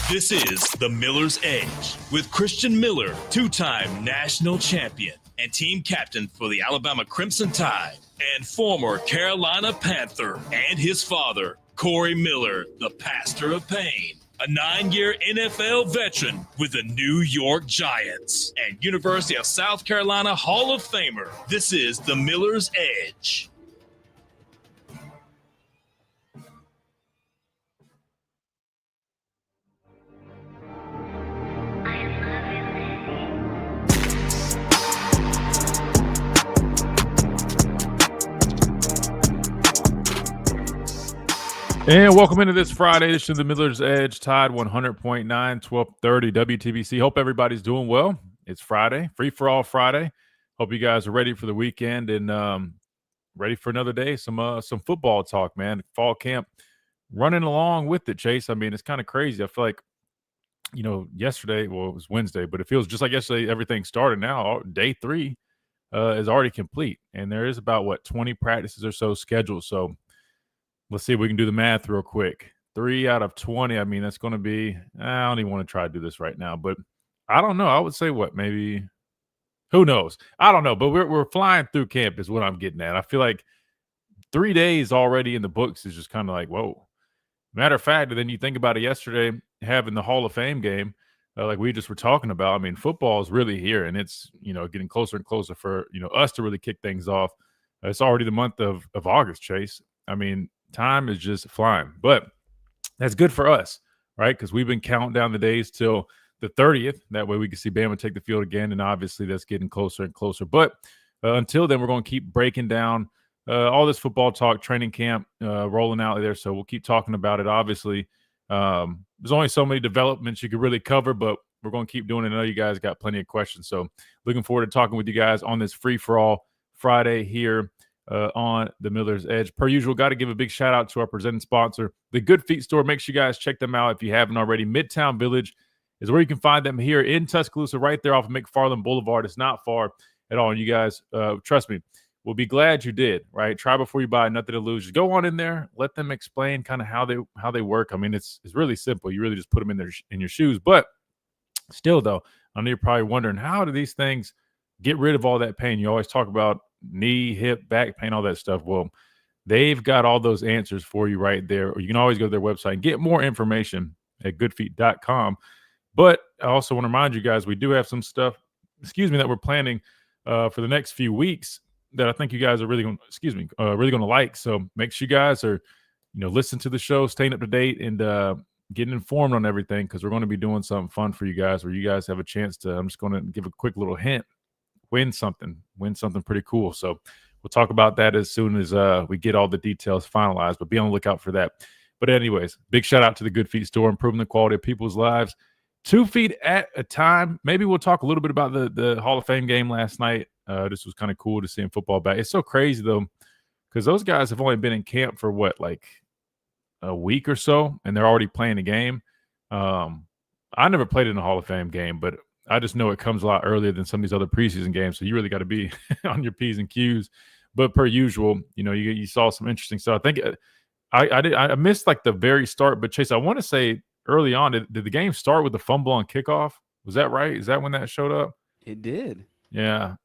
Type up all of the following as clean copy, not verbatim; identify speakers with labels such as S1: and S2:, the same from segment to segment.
S1: This is The Miller's Edge with Christian Miller, two-time national champion and team captain for the Alabama Crimson Tide, and former Carolina Panther, and his father, Corey Miller, the pastor of pain, a 9-year NFL veteran with the New York Giants, and University of South Carolina Hall of Famer. This is The Miller's Edge.
S2: And welcome into this Friday edition of the Miller's Edge, Tide 100.9, 1230 WTBC. Hope everybody's doing well. It's Friday, free for all Friday. Hope you guys are ready for the weekend and ready for another day. Some football talk, man. Fall camp running along with it, Chase. I mean, it's kind of crazy. I feel like, yesterday, well, it was Wednesday, but it feels just like yesterday everything started now. Day 3 is already complete, and there is about, 20 practices or so scheduled. So let's see if we can do the math real quick. 3 out of 20. I mean, that's going to be – I don't even want to try to do this right now. But I don't know. I would say maybe – who knows? I don't know. But we're flying through camp is what I'm getting at. I feel like 3 days already in the books is just kind of like, whoa. Matter of fact, then you think about it yesterday, having the Hall of Fame game, like we just were talking about. I mean, football is really here, and it's, getting closer and closer for, us to really kick things off. It's already the month of August, Chase. I mean, time is just flying, but that's good for us, right? Because we've been counting down the days till the 30th. That way we can see Bama take the field again, and obviously that's getting closer and closer. But until then, we're going to keep breaking down all this football talk, training camp rolling out there. So we'll keep talking about it. Obviously, there's only so many developments you could really cover, but we're going to keep doing it. I know you guys got plenty of questions. So looking forward to talking with you guys on this free-for-all Friday here on the Miller's Edge. Per usual, got to give a big shout out to our presenting sponsor, the Good Feet Store. Make sure you guys check them out if you haven't already. Midtown Village is where you can find them here in Tuscaloosa, right there off of McFarland Boulevard. It's not far at all. And you guys, trust me, will be glad you did, right? Try before you buy, nothing to lose. Just go on in there, let them explain kind of how they work. I mean, it's really simple. You really just put them in your shoes. But still, though, I know you're probably wondering, how do these things get rid of all that pain? You always talk about knee, hip, back pain, all that stuff. Well, they've got all those answers for you right there. Or you can always go to their website and get more information at goodfeet.com. But I also want to remind you guys, we do have some stuff, that we're planning for the next few weeks that I think you guys are really going to like. So make sure you guys are, listen to the show, staying up to date, and getting informed on everything, because we're going to be doing something fun for you guys where you guys have a chance to, I'm just going to give a quick little hint, win something pretty cool. So we'll talk about that as soon as we get all the details finalized, but be on the lookout for that. But anyways, big shout out to the Good Feet Store, improving the quality of people's lives 2 feet at a time. Maybe we'll talk a little bit about the Hall of Fame game last night. This was kind of cool to see him football back. It's so crazy though, because those guys have only been in camp for like a week or so, and they're already playing a game. I never played in a Hall of Fame game, but I just know it comes a lot earlier than some of these other preseason games. So you really got to be on your P's and Q's. But per usual, you saw some interesting stuff. I think I missed like the very start, but Chase, I want to say early on, did the game start with the fumble on kickoff? Was that right? Is that when that showed up?
S3: It did.
S2: Yeah.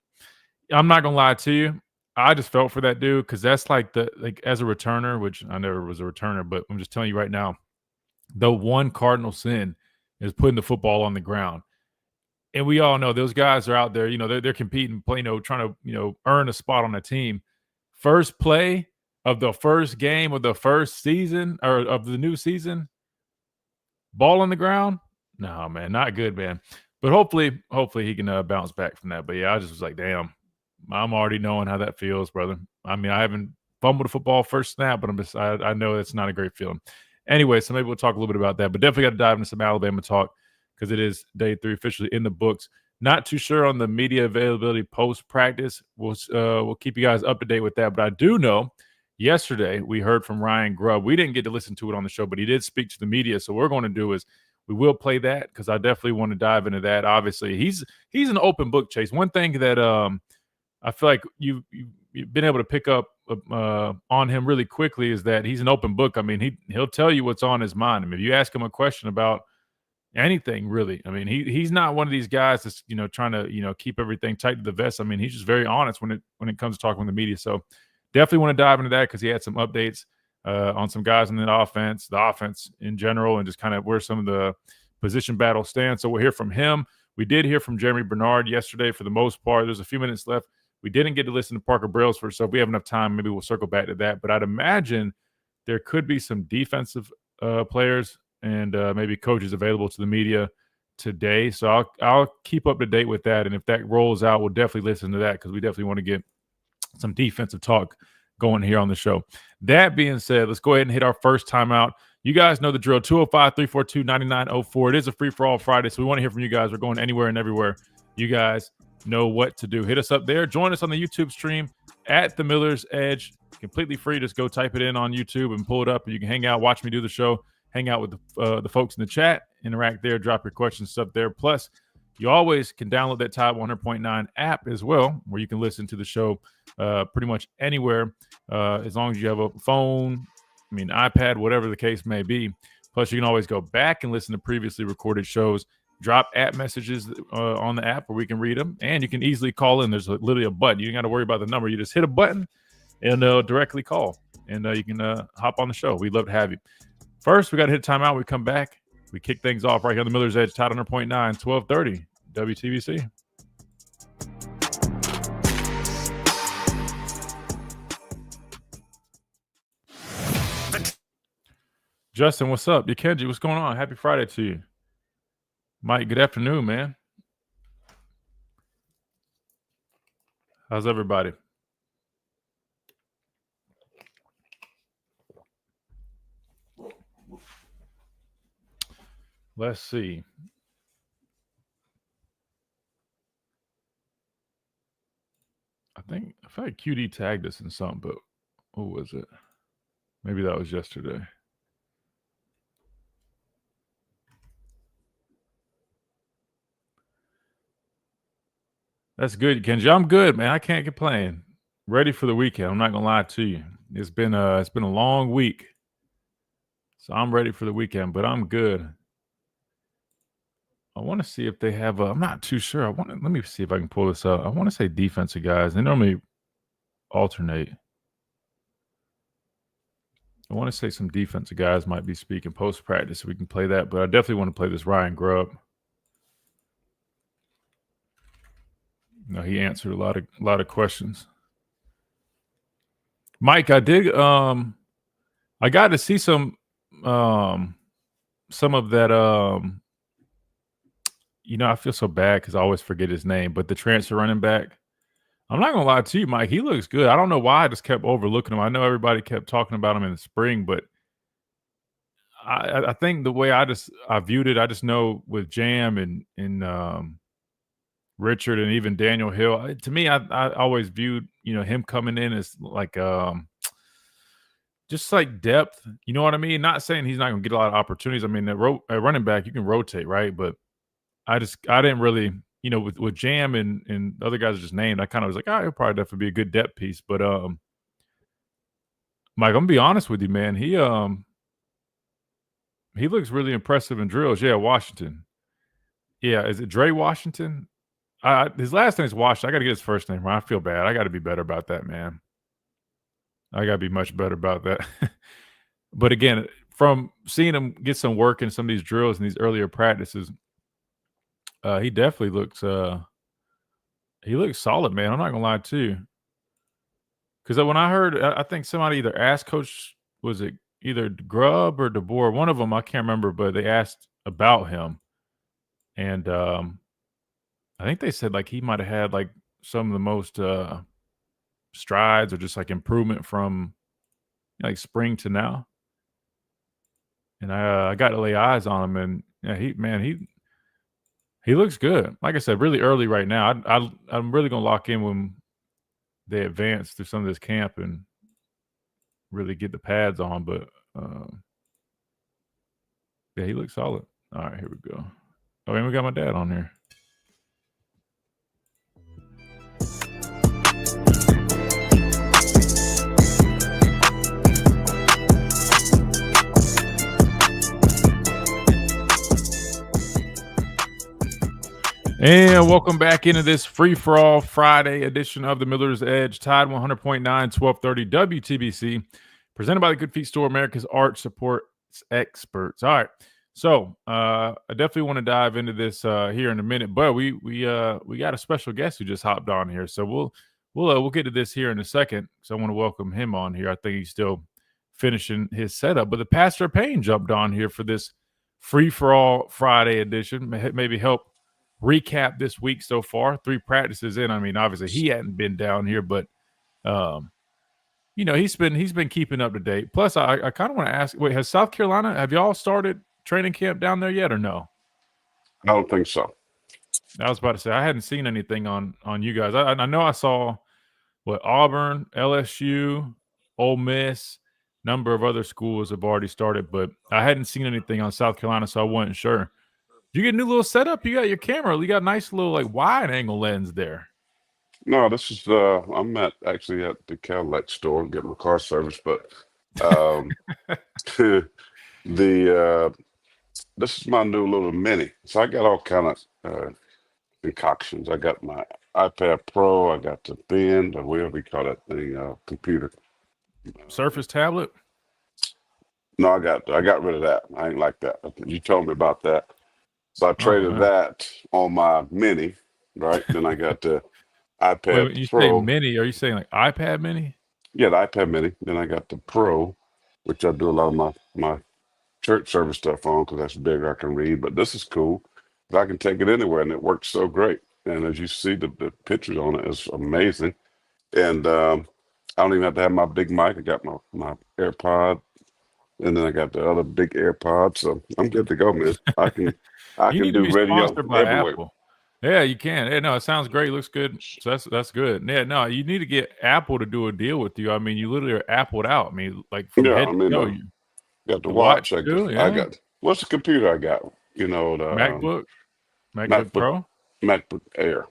S2: I'm not going to lie to you. I just felt for that dude, because that's like as a returner, which I never was a returner, but I'm just telling you right now, the one cardinal sin is putting the football on the ground. And we all know those guys are out there, they're competing, trying to, earn a spot on the team. First play of the first game of the first season, or of the new season, ball on the ground. No, man, not good, man. But hopefully he can bounce back from that. But yeah, I just was like, damn, I'm already knowing how that feels, brother. I mean, I haven't fumbled a football first snap, but I know it's not a great feeling. Anyway, so maybe we'll talk a little bit about that. But definitely got to dive into some Alabama talk, because it is day 3 officially in the books. Not too sure on the media availability post-practice. We'll keep you guys up to date with that. But I do know yesterday we heard from Ryan Grubb. We didn't get to listen to it on the show, but he did speak to the media. So what we're going to do is we will play that, because I definitely want to dive into that. Obviously, he's an open book, Chase. One thing that I feel like you've been able to pick up on him really quickly is that he's an open book. I mean, he'll tell you what's on his mind. I mean, if you ask him a question about anything really. I mean, he's not one of these guys that's, trying to, keep everything tight to the vest. I mean, he's just very honest when it comes to talking with the media. So definitely want to dive into that because he had some updates on some guys in the offense in general, and just kind of where some of the position battles stand. So we'll hear from him. We did hear from Jeremy Bernard yesterday for the most part. There's a few minutes left. We didn't get to listen to Parker Brailsford, so if we have enough time, maybe we'll circle back to that. But I'd imagine there could be some defensive players and maybe coaches available to the media today. So I'll keep up to date with that. And if that rolls out, we'll definitely listen to that because we definitely want to get some defensive talk going here on the show. That being said, let's go ahead and hit our first timeout. You guys know the drill, 205-342-9904. It is a free-for-all Friday, so we want to hear from you guys. We're going anywhere and everywhere. You guys know what to do. Hit us up there. Join us on the YouTube stream at The Miller's Edge. Completely free. Just go type it in on YouTube and pull it up. And you can hang out, watch me do the show, hang out with the folks in the chat, interact there, drop your questions, stuff there. Plus, you always can download that Tide 100.9 app as well, where you can listen to the show pretty much anywhere, as long as you have a phone, iPad, whatever the case may be. Plus, you can always go back and listen to previously recorded shows. Drop app messages on the app where we can read them, and you can easily call in. There's literally a button. You don't got to worry about the number. You just hit a button, and they'll directly call, and you can hop on the show. We'd love to have you. First, we got to hit timeout. We come back. We kick things off right here on the Miller's Edge, Tide 100.9, 1230, WTBC. Justin, what's up? Kenji, what's going on? Happy Friday to you. Mike, good afternoon, man. How's everybody? Let's see. I feel like QD tagged us in something, but what was it? Maybe that was yesterday. That's good, Kenji. I'm good, man. I can't complain. Ready for the weekend. I'm not gonna lie to you. It's been a long week, so I'm ready for the weekend. But I'm good. I want to see if they have. I'm not too sure. Let me see if I can pull this up. I want to say defensive guys. They normally alternate. I want to say some defensive guys might be speaking post practice, so we can play that. But I definitely want to play this Ryan Grubb. No, he answered a lot of questions. Mike, I did. I got to see some of that. I feel so bad because I always forget his name. But the transfer running back, I'm not gonna lie to you, Mike. He looks good. I don't know why I just kept overlooking him. I know everybody kept talking about him in the spring, but I think the way I viewed it, I just know with Jam and Richard and even Daniel Hill, to me, I always viewed, him coming in as like just like depth. You know what I mean? Not saying he's not going to get a lot of opportunities. I mean, at running back, you can rotate, right? But I didn't really, with Jam and the other guys just named, I kind of was like, he'll probably definitely be a good depth piece. But Mike, I'm going to be honest with you, man. He looks really impressive in drills. Yeah, Washington. Yeah, is it Dre Washington? His last name's Washington. I got to get his first name right. I feel bad. I got to be better about that, man. I got to be much better about that. But again, from seeing him get some work in some of these drills and these earlier practices, he definitely looks solid, man. I'm not going to lie to you. Because when I heard, I think somebody either asked Coach, was it either Grubb or DeBoer? One of them, I can't remember, but they asked about him. And I think they said like he might have had like some of the most strides or just like improvement from like spring to now. And I got to lay eyes on him, and yeah, he looks good. Like I said, really early right now. I'm really gonna lock in when they advance through some of this camp and really get the pads on. But yeah, he looks solid. All right, here we go. Oh, and we got my dad on here. And welcome back into this free-for-all Friday edition of the Miller's Edge, Tide 100.9, 1230 WTBC, presented by the Good Feet Store, America's Arch Support Experts. All right, so I definitely want to dive into this here in a minute, but we got a special guest who just hopped on here, so we'll get to this here in a second. So I want to welcome him on here. I think he's still finishing his setup, but the Pastor Payne jumped on here for this free-for-all Friday edition, maybe help recap this week so far. 3 practices in. I mean, obviously he hadn't been down here, but he's been keeping up to date. Plus, I kind of want to ask, wait, has South Carolina, have y'all started training camp down there yet or no?
S3: I don't think so.
S2: I was about to say I hadn't seen anything on you guys. I know I saw Auburn, LSU, Ole Miss, number of other schools have already started, but I hadn't seen anything on South Carolina, so I wasn't sure. You get a new little setup. You got your camera. You got a nice little wide angle lens there.
S3: No, this is I'm actually at the Cadillac store getting my car serviced, but this is my new little Mini. So I got all kind of concoctions. I got my iPad Pro. I got the Bend, or whatever you call that thing, computer.
S2: Surface tablet?
S3: No, I got rid of that. I ain't like that. You told me about that. So I traded that on my Mini, right? Then I got the iPad
S2: Wait, you
S3: Pro.
S2: say Mini? Are you saying like iPad Mini?
S3: Yeah, the iPad Mini. Then I got the Pro, which I do a lot of my church service stuff on because that's bigger. I can read. But this is cool. I can take it anywhere, and it works so great. And as you see, the pictures on it is amazing. And I don't even have to have my big mic. I got my AirPod. And then I got the other big AirPods, so I'm good to go, man. I can do radio everywhere.
S2: Apple. Yeah, you can. Yeah, no, it sounds great. Looks good. So that's good. Yeah, no, you need to get Apple to do a deal with you. I mean, you literally are Appled out. I mean, like from head to toe. You
S3: got the watch.
S2: too, yeah.
S3: I got what's the computer I got? The
S2: MacBook Pro,
S3: MacBook Air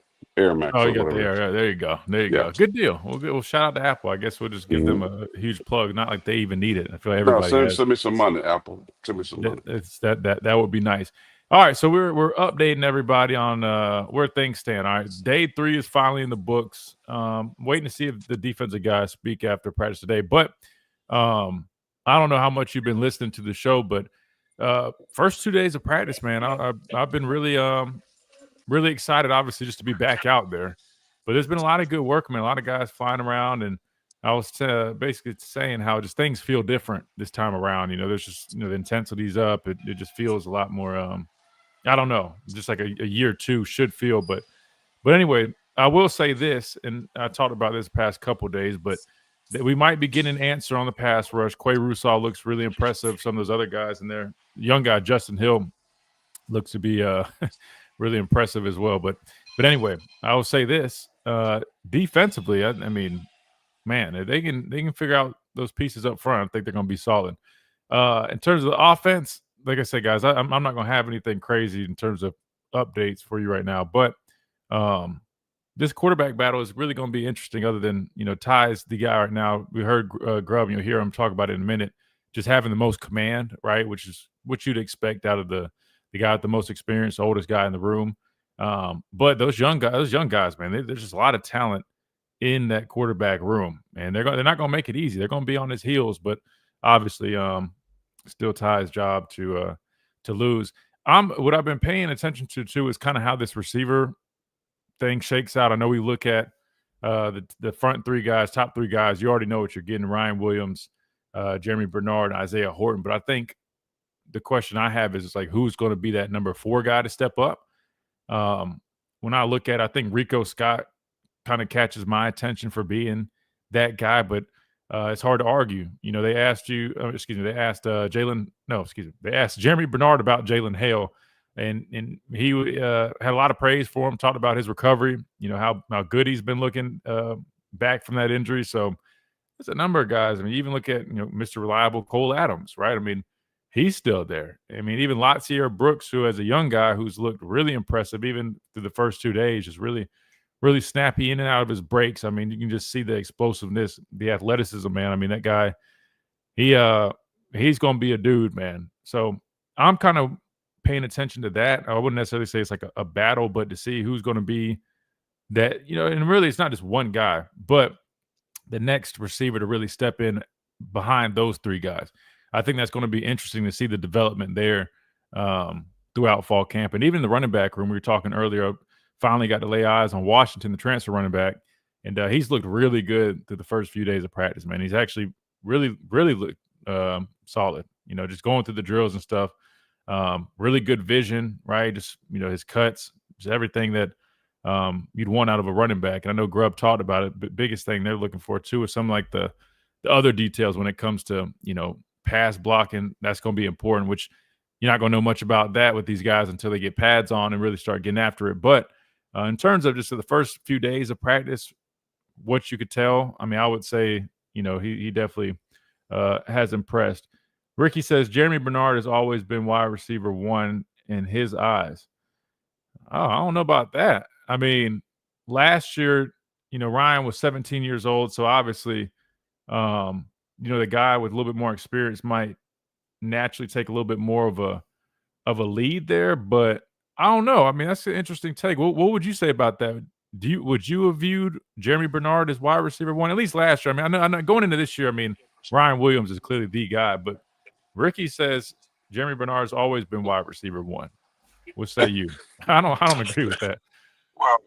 S3: Max.
S2: Oh, you got the Air. Yeah, there you go. Go. Good deal. We'll shout out to Apple. I guess we'll just give them a huge plug. Not like they even need it. I feel like everybody
S3: send me some money, Apple. Send me some money.
S2: That would be nice. All right, so we're updating everybody on where things stand. All right, day 3 is finally in the books. Waiting to see if the defensive guys speak after practice today. But I don't know how much you've been listening to the show, but first 2 days of practice, man, I've been really excited, obviously, just to be back out there. But there's been a lot of good work, man. A lot of guys flying around, and I was basically saying how just things feel different this time around. There's just the intensity's up. It just feels a lot more. I don't know, just like a year or two should feel. But anyway, I will say this, and I talked about this past couple of days, but that we might be getting an answer on the pass rush. Quay Russaw looks really impressive. Some of those other guys in there, young guy Justin Hill looks to be really impressive as well. But anyway, I will say this: defensively, I mean, man, if they can figure out those pieces up front, I think they're going to be solid. In terms of the offense, like I said, guys, I'm not going to have anything crazy in terms of updates for you right now. But this quarterback battle is really going to be interesting. Other than Ty's the guy right now. We heard Grubb. You'll hear him talk about it in a minute. Just having the most command, right? Which is what you'd expect out of the guy with the most experience, the oldest guy in the room. But those young guys, man, there's just a lot of talent in that quarterback room, and they're not going to make it easy. They're going to be on his heels, but obviously, still Ty's job to lose. What I've been paying attention to is kind of how this receiver thing shakes out. I know we look at the front 3 guys, top 3 guys. You already know what you're getting: Ryan Williams, Jeremy Bernard, and Isaiah Horton. But I think the question I have is like, who's going to be that number 4 guy to step up? When I look at, I think Rico Scott kind of catches my attention for being that guy, but it's hard to argue. They asked they asked Jeremy Bernard about Jalen Hale, and he had a lot of praise for him, talked about his recovery, how good he's been looking back from that injury. So there's a number of guys. I mean, you even look at, Mr. Reliable Cole Adams, right? I mean, he's still there. I mean, even Latsier Brooks, who as a young guy who's looked really impressive, even through the first 2 days, just really, really snappy in and out of his breaks. I mean, you can just see the explosiveness, the athleticism, man. I mean, that guy, he's going to be a dude, man. So I'm kind of paying attention to that. I wouldn't necessarily say it's like a battle, but to see who's going to be that, and really it's not just one guy, but the next receiver to really step in behind those three guys. I think that's going to be interesting to see the development there throughout fall camp. And even the running back room, we were talking earlier, finally got to lay eyes on Washington, the transfer running back. And he's looked really good through the first few days of practice, man. He's actually really, really looked solid, just going through the drills and stuff. Really good vision, right? Just, his cuts, just everything that you'd want out of a running back. And I know Grubb talked about it, but biggest thing they're looking for too is some like the other details when it comes to, pass blocking. That's going to be important, which you're not going to know much about that with these guys until they get pads on and really start getting after it. But in terms of just the first few days of practice, what you could tell, I mean, I would say, he definitely has impressed. Ricky says Jeremy Bernard has always been wide receiver 1 in his eyes. Oh, I don't know about that. I mean, last year, Ryan was 17 years old, so obviously, the guy with a little bit more experience might naturally take a little bit more of a lead there. But I don't know. I mean, that's an interesting take. What would you say about that? Would you have viewed Jeremy Bernard as wide receiver 1 at least last year? I mean, I'm not going into this year. I mean, Ryan Williams is clearly the guy, but Ricky says Jeremy Bernard's always been wide receiver 1. What say you? I don't agree with that.
S3: Well,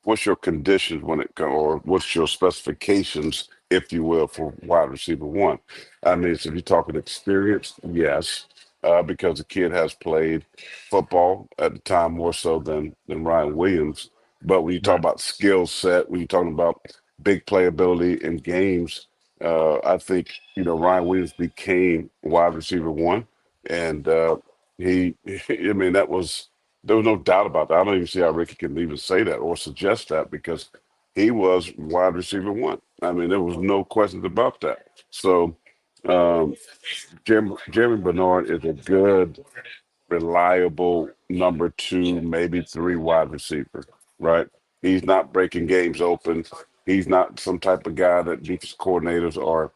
S3: what's your conditions when it comes, or what's your specifications, if you will, for wide receiver 1? I mean, so if you're talking experience, yes, because the kid has played football at the time more so than Ryan Williams. But when you talk about skill set, when you're talking about big playability in games, I think Ryan Williams became wide receiver 1, and I mean, there was no doubt about that. I don't even see how Ricky can even say that or suggest that, because he was wide receiver 1. I mean, there was no questions about that. So Jeremy Bernard is a good, reliable number 2, maybe 3 wide receiver, right? He's not breaking games open. He's not some type of guy that defense coordinators or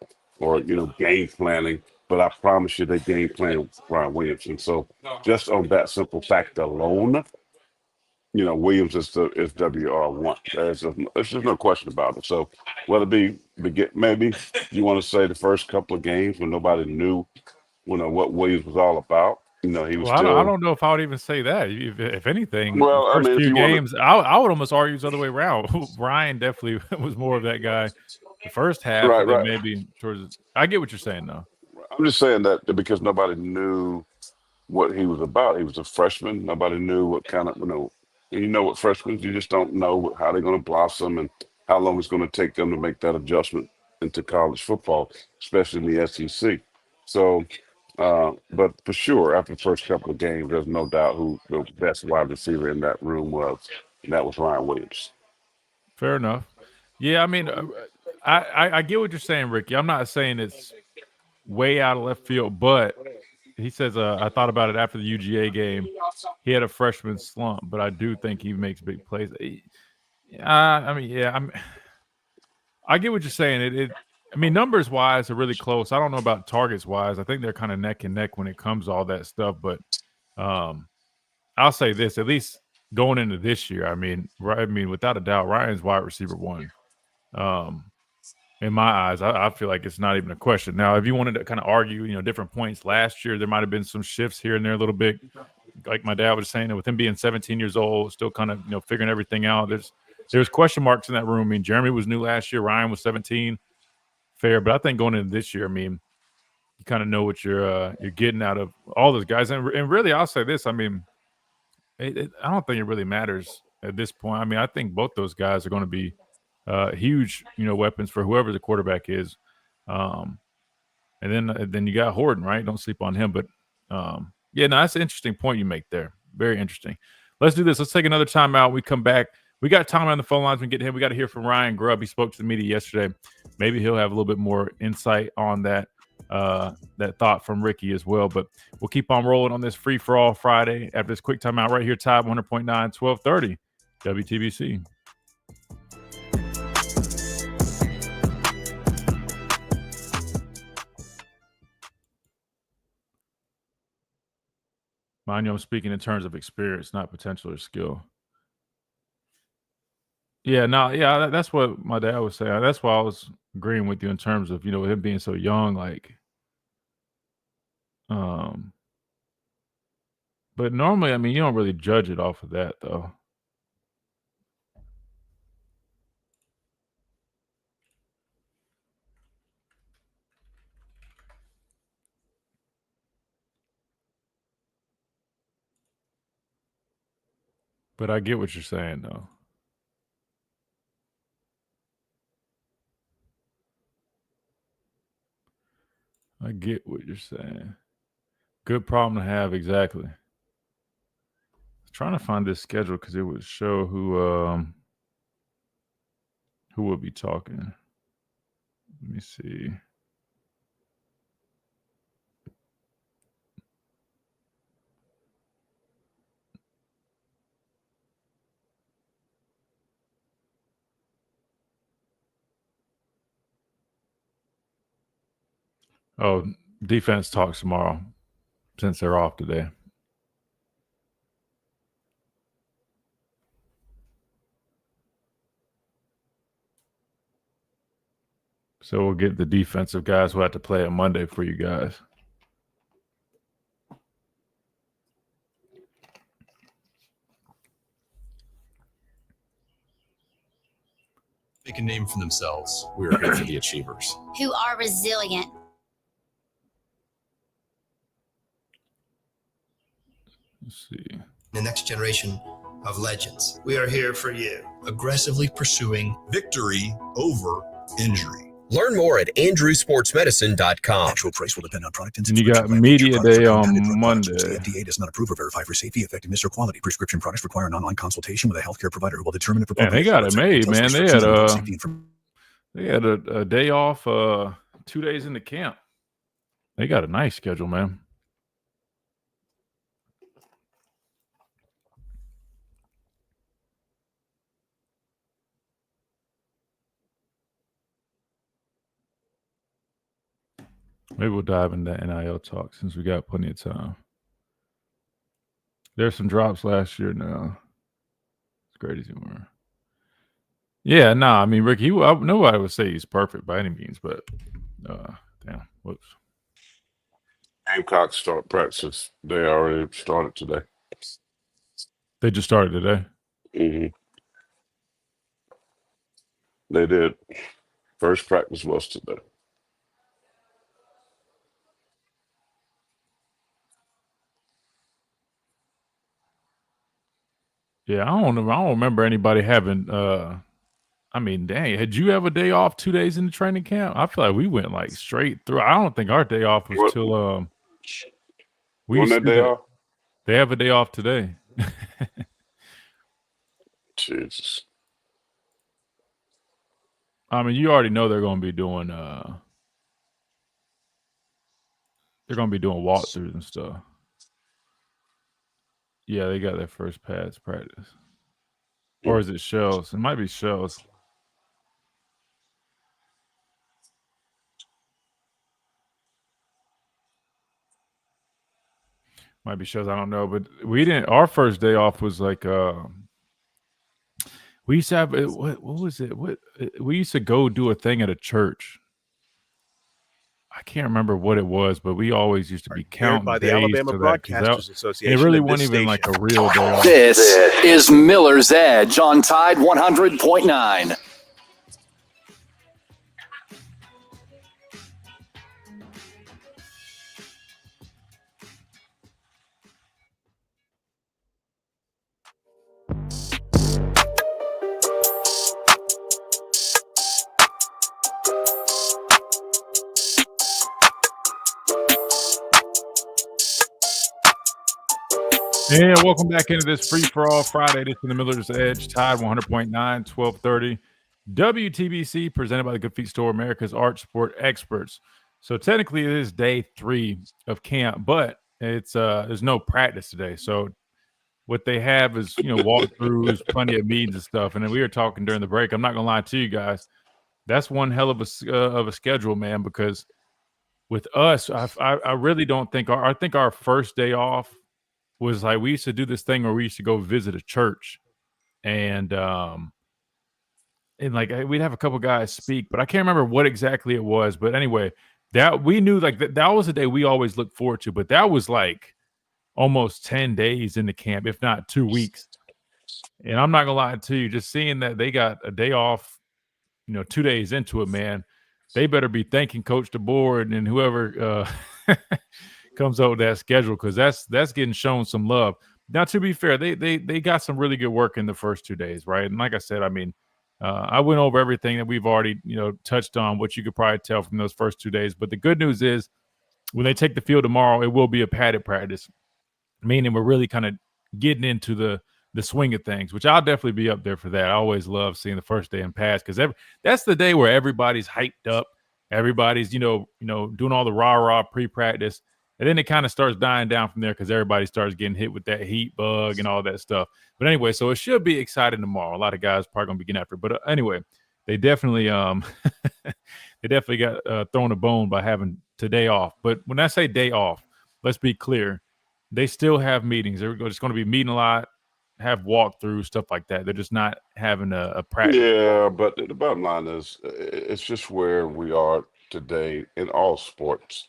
S3: game planning. But I promise you, they game plan with Ryan Williams. And so, just on that simple fact alone, Williams is WR1. There's just no question about it. So, whether it be maybe you want to say the first couple of games when nobody knew, what Williams was all about. He was
S2: Well,
S3: still.
S2: I don't know if I would even say that. If anything,
S3: Well,
S2: the
S3: I
S2: first
S3: mean, if
S2: few
S3: you want
S2: games, I would almost argue it's the other way around. Ryan definitely was more of that guy the first half, and then maybe towards. I get what you're saying, though.
S3: I'm just saying that because nobody knew what he was about. He was a freshman. Nobody knew what kind of, what freshmen, you just don't know how they're going to blossom and how long it's going to take them to make that adjustment into college football, especially in the SEC. So, but for sure, after the first couple of games, there's no doubt who the best wide receiver in that room was, and that was Ryan Williams.
S2: Fair enough. Yeah, I mean, I get what you're saying, Ricky. I'm not saying it's way out of left field, but he says I thought about it after the UGA game. He had a freshman slump, but I do think he makes big plays. I get what you're saying. I mean, numbers wise are really close. I don't know about targets wise. I think they're kind of neck and neck when it comes to all that stuff. But I'll say this: at least going into this year, I mean, without a doubt, Ryan's wide receiver 1. In my eyes, I feel like it's not even a question. Now, if you wanted to kind of argue, different points last year, there might have been some shifts here and there a little bit. Like my dad was saying, with him being 17 years old, still kind of, figuring everything out. There's question marks in that room. I mean, Jeremy was new last year. Ryan was 17. Fair. But I think going into this year, I mean, you kind of know what you're getting out of all those guys. And really, I'll say this. I mean, I don't think it really matters at this point. I mean, I think both those guys are going to be huge, weapons for whoever the quarterback is. And then you got Horton, right? Don't sleep on him. But that's an interesting point you make there. Very interesting. Let's do this. Let's take another timeout. We come back. We got Tom on the phone lines. We get him. We got to hear from Ryan Grubb. He spoke to the media yesterday. Maybe he'll have a little bit more insight on that thought from Ricky as well. But we'll keep on rolling on this Free for All Friday after this quick timeout right here. Tide 100.9, 1230 WTBC. Mind you, I'm speaking in terms of experience, not potential or skill. Yeah, no, yeah, that's what my dad was saying. That's why I was agreeing with you in terms of, him being so young, but normally, I mean, you don't really judge it off of that, though. But I get what you're saying, though. I get what you're saying. Good problem to have, exactly. I was trying to find this schedule because it would show who would be talking. Let me see. Oh, defense talks tomorrow since they're off today. So we'll get the defensive guys who have to play on Monday for you guys.
S4: Make a name for themselves. We are here for the achievers.
S5: Who are resilient.
S2: Let's see.
S6: The next generation of legends.
S7: We are here for you.
S4: Aggressively pursuing victory over injury.
S8: Learn more at andrewsportsmedicine.com.
S7: Actual price will depend on product and
S2: And you got media day on Monday.
S7: The FDA does not approve or verify for safety, effectiveness, or quality. Prescription products require an online consultation with a healthcare provider who will determine if
S2: Yeah, they got it made, man. They had a day off 2 days into camp. They got a nice schedule, man. Maybe we'll dive into NIL talk since we got plenty of time. There's some drops last year now. As great as you were. Yeah, nah, I mean, Ricky, nobody would say he's perfect by any means, but damn, whoops.
S3: Gamecocks start practice. They already started today.
S2: They just started today.
S3: Mm-hmm. They did. First practice was today.
S2: Yeah, I don't remember anybody having I mean, dang, had you have a day off 2 days in the training camp? I feel like we went like straight through. I don't think our day off was till
S3: we on that day off?
S2: They have a day off today.
S3: Jesus.
S2: I mean, you already know they're gonna be doing walkthroughs and stuff. Yeah, they got their first pads practice. Or is it shells? It might be shells. Might be shells. I don't know. But we didn't. Our first day off was like we used to have what was it? We used to go do a thing at a church. I can't remember what it was, but we always used to be counting
S9: by the
S2: days
S9: Alabama
S2: to
S9: Broadcasters
S2: that.
S9: Association.
S2: It really
S9: and this
S2: wasn't even
S9: station.
S2: like a real day off.
S10: This is Miller's Edge on Tide 100.9.
S2: And welcome back into this free-for-all Friday. This is the Miller's Edge, Tide 100.9, 1230. WTBC, presented by the Good Feet Store, America's Art Sport Experts. So technically it is day 3 of camp, but it's there's no practice today. So what they have is, walkthroughs, plenty of meetings and stuff. And then we were talking during the break. I'm not going to lie to you guys. That's one hell of a schedule, man, because with us, I really don't think I think our first day off was like we used to do this thing where we used to go visit a church, and like we'd have a couple guys speak, but I can't remember what exactly it was. But anyway, that we knew like that was a day we always looked forward to. But that was like almost 10 days in the camp, if not 2 weeks. And I'm not gonna lie to you, just seeing that they got a day off, 2 days into it, man, they better be thanking Coach DeBoer and whoever comes out with that schedule, because that's getting shown some love. Now, to be fair, they got some really good work in the first 2 days, right? And like I said, I mean, I went over everything that we've already touched on, what you could probably tell from those first 2 days. But the good news is, when they take the field tomorrow, it will be a padded practice, meaning we're really kind of getting into the swing of things, which I'll definitely be up there for that. I always love seeing the first day in pass, because that's the day where everybody's hyped up. Everybody's, doing all the rah-rah pre-practice. And then it kind of starts dying down from there because everybody starts getting hit with that heat bug and all that stuff. But anyway, so it should be exciting tomorrow. A lot of guys probably going to be getting after it. But anyway, they definitely got thrown a bone by having today off. But when I say day off, let's be clear. They still have meetings. They're just going to be meeting a lot, have walkthroughs, stuff like that. They're just not having a practice.
S3: Yeah, but the bottom line is it's just where we are today in all sports,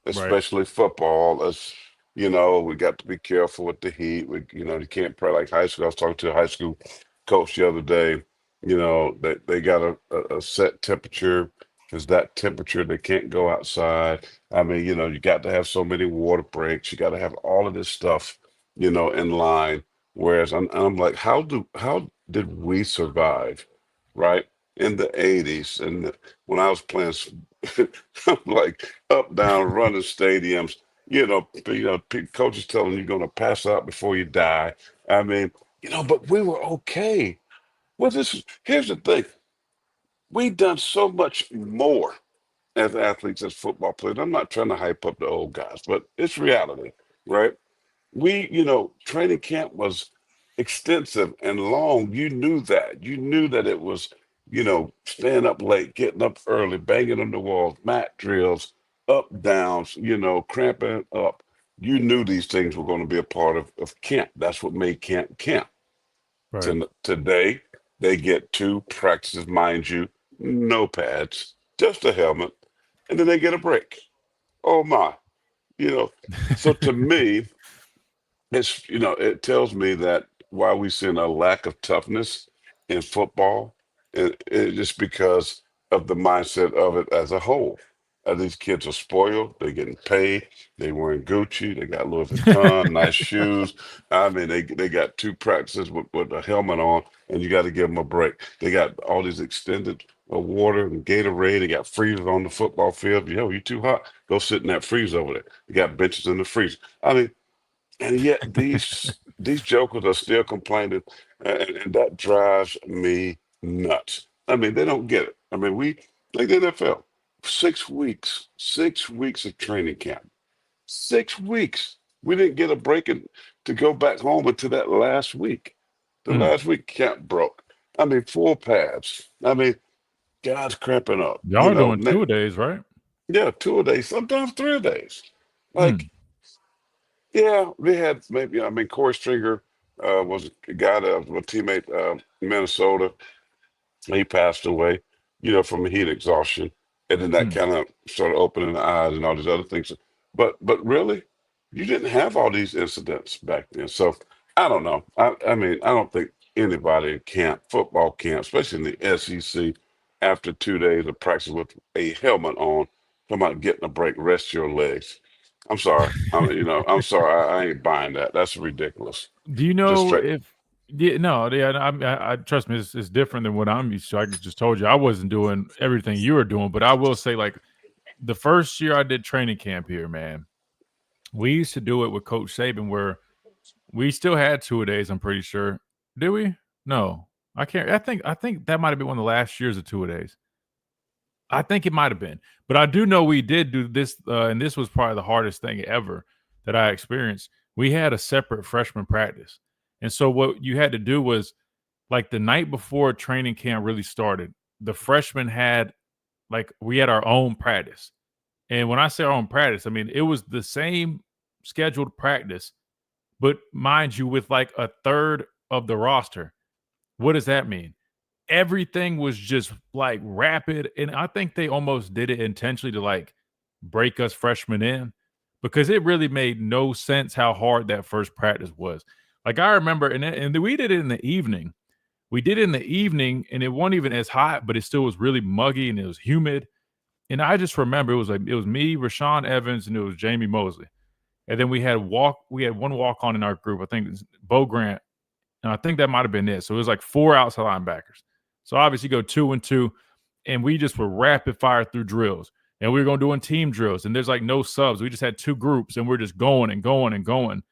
S3: especially football. As we got to be careful with the heat. You can't play like high school. I was talking to a high school coach the other day. They got a set temperature. Is that temperature? They can't go outside. I mean, you got to have so many water breaks. You got to have all of this stuff, in line. Whereas I'm like, how did we survive, right? In the 80s, and when I was playing, I'm like up, down, running stadiums, coaches telling you you're going to pass out before you die. I mean, but we were okay. Well, here's the thing. We've done so much more as athletes, as football players. I'm not trying to hype up the old guys, but it's reality, right? Training camp was extensive and long. You knew that. You knew that it was, staying up late, getting up early, banging on the walls, mat drills, up, downs, cramping up. You knew these things were going to be a part of camp. That's what made camp camp.
S2: Right.
S3: Today, they get 2 practices, mind you, no pads, just a helmet, and then they get a break. Oh, my. So to me, it tells me that why we seeing a lack of toughness in football, it just because of the mindset of it as a whole. These kids are spoiled. They're getting paid. They wearing Gucci. They got Louis Vuitton, nice shoes. I mean, they got 2 practices with a helmet on, and you got to give them a break. They got all these extended water and Gatorade. They got freezers on the football field. You too hot? Go sit in that freezer over there. You got benches in the freezer. I mean, and yet these jokers are still complaining, and that drives me nuts. I mean, they don't get it. I mean, we like the NFL, 6 weeks of training camp, 6 weeks. We didn't get a break to go back home until that last week. The last week camp broke. I mean, 4 pads. I mean, guys cramping up.
S2: Y'all are doing 2 days, right?
S3: Yeah, 2 days, sometimes 3 days. Like. Yeah, we had Corey Stringer was a guy that was a teammate in Minnesota. He passed away, from heat exhaustion. And then that kind of started opening the eyes and all these other things. But really, you didn't have all these incidents back then. So I don't know. I mean, I don't think anybody in football camp, especially in the SEC, after 2 days of practice with a helmet on, talking about getting a break, rest your legs. I'm sorry. I'm sorry. I ain't buying that. That's ridiculous.
S2: Do you know if? Yeah, no, yeah. I trust me. It's different than what I'm used to. I just told you I wasn't doing everything you were doing, but I will say, like, the first year I did training camp here, man, we used to do it with Coach Saban, where we still had 2 days. I'm pretty sure. Did we? No, I can't. I think that might have been one of the last years of 2 days. I think it might have been, but I do know we did do this, and this was probably the hardest thing ever that I experienced. We had a separate freshman practice, and so what you had to do was, like, the night before training camp really started, the freshmen we had our own practice, and when I say our own practice, I mean it was the same scheduled practice, But mind you, with like a third of the roster, what does that mean? Everything was just like rapid. And I think they almost did it intentionally to like break us freshmen in, because it really made no sense how hard that first practice was. Like I remember, and we did it in the evening. We did it in the evening, and it wasn't even as hot, but it still was really muggy and it was humid. And I just remember it was me, Rashawn Evans, and it was Jamie Mosley. And then we had one walk-on in our group. I think it's Bo Grant. And I think that might have been it. So it was like 4 outside linebackers. So obviously go 2 and 2. And we just were rapid fire through drills. And we were going to do team drills. And there's like no subs. We just had 2 groups and we're just going and going and going.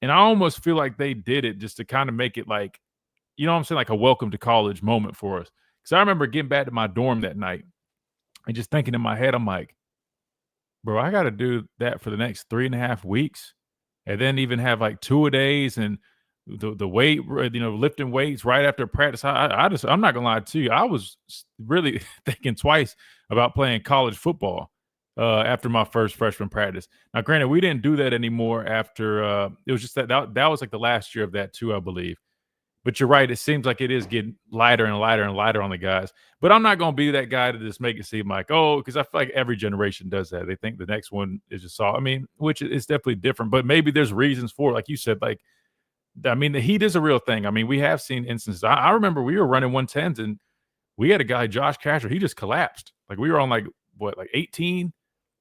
S2: And I almost feel like they did it just to kind of make it like, you know what I'm saying, like a welcome to college moment for us. Because I remember getting back to my dorm that night and just thinking in my head, I'm like, bro, I got to do that for the next 3.5 weeks, and then even have like 2-a-days and the weight, you know, lifting weights right after practice. I'm not gonna lie to you, I was really thinking twice about playing college football after my first freshman practice. Now, granted, we didn't do that anymore after it was just that was like the last year of that too, I believe. But you're right. It seems like it is getting lighter and lighter and lighter on the guys. But I'm not going to be that guy to just make it seem like, oh, because I feel like every generation does that. They think the next one is just soft. I mean, which is definitely different. But maybe there's reasons for it. Like you said, like, I mean, the heat is a real thing. I mean, we have seen instances. I remember we were running 110s and we had a guy, Josh Casher, he just collapsed. Like we were on like 18?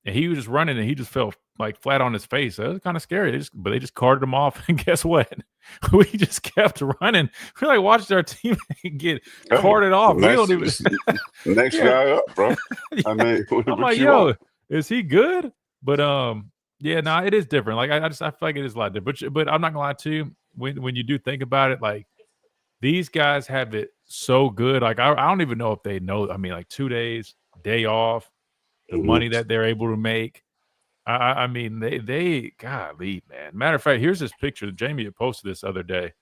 S2: And he was just running and he just fell like flat on his face. That was kind of scary. But they just carted him off. And guess what? We just kept running. We like watched our teammate get carted off.
S3: Next,
S2: we don't even
S3: next guy up, bro. I mean,
S2: I'm like, yo, is he good? But yeah, no, it is different. Like I feel like it is a lot different. But I'm not gonna lie to you. When you do think about it, like these guys have it so good. Like I don't even know if they know. I mean, like 2 days, day off. The money that they're able to make. I mean, they golly, man. Matter of fact, here's this picture. Jamie had posted this other day.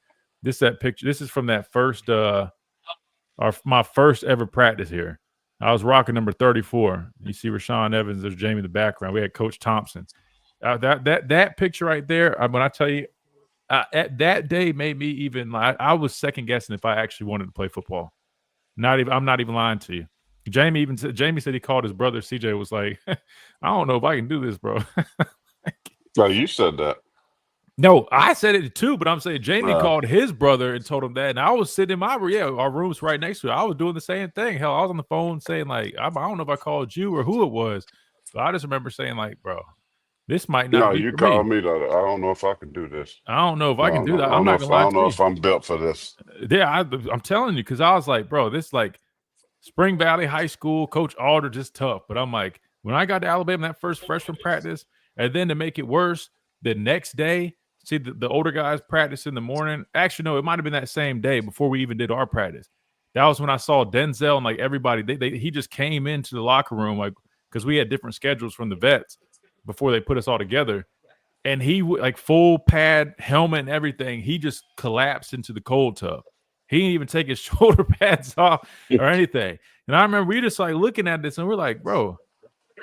S2: That picture. This is from that first my first ever practice here. I was rocking number 34. You see Rashawn Evans, there's Jamie in the background. We had Coach Thompson. That picture right there, when I tell you, at that day made me even like I was second guessing if I actually wanted to play football. I'm not even lying to you. Jamie said he called his brother CJ, was like, I don't know if I can do this, bro.
S3: No, you said that.
S2: No, I said it too, but I'm saying Jamie called his brother and told him that. And I was sitting in my room, our room's right next to it. I was doing the same thing. Hell, I was on the phone saying, like, I don't know if I called you or who it was. But I just remember saying, like, bro, this might not be. No,
S3: you called me. I don't know if I can do this.
S2: I don't know if I can do that. I'm not gonna lie to you.
S3: I don't know if I'm built for this.
S2: Yeah, I'm telling you, because I was like, bro, this like Spring Valley High School, Coach Aldridge is tough. But I'm like, when I got to Alabama, that first freshman practice, and then to make it worse, the next day, see the older guys practice in the morning. Actually, no, it might have been that same day before we even did our practice. That was when I saw Denzel and like everybody. He just came into the locker room like because we had different schedules from the vets before they put us all together. And he like full pad, helmet, and everything. He just collapsed into the cold tub. He didn't even take his shoulder pads off or anything. And I remember we just like looking at this and we're like, bro,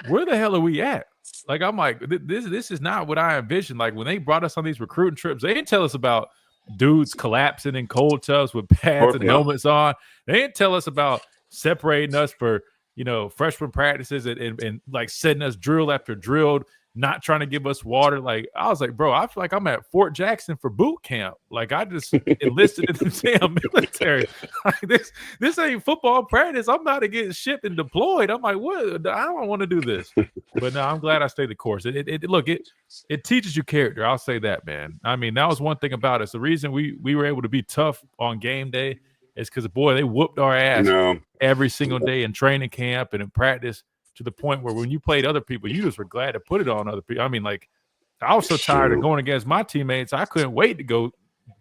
S2: where the hell are we at? Like, I'm like, this is not what I envisioned. Like when they brought us on these recruiting trips, they didn't tell us about dudes collapsing in cold tubs with pads and helmets on. They didn't tell us about separating us for, freshman practices and like setting us drill after drill, not trying to give us water. Like I was like, bro, I feel like I'm at Fort Jackson for boot camp. Like I just enlisted in the damn military. Like this ain't football practice. I'm about to get shipped and deployed. I'm like, what? I don't want to do this. But no, I'm glad I stayed the course. It teaches you character. I'll say that, man. I mean, that was one thing about us. The reason we were able to be tough on game day is because, boy, they whooped our ass every single day in training camp and in practice. To the point where when you played other people, you just were glad to put it on other people. I mean, like, I was so tired of going against my teammates, I couldn't wait to go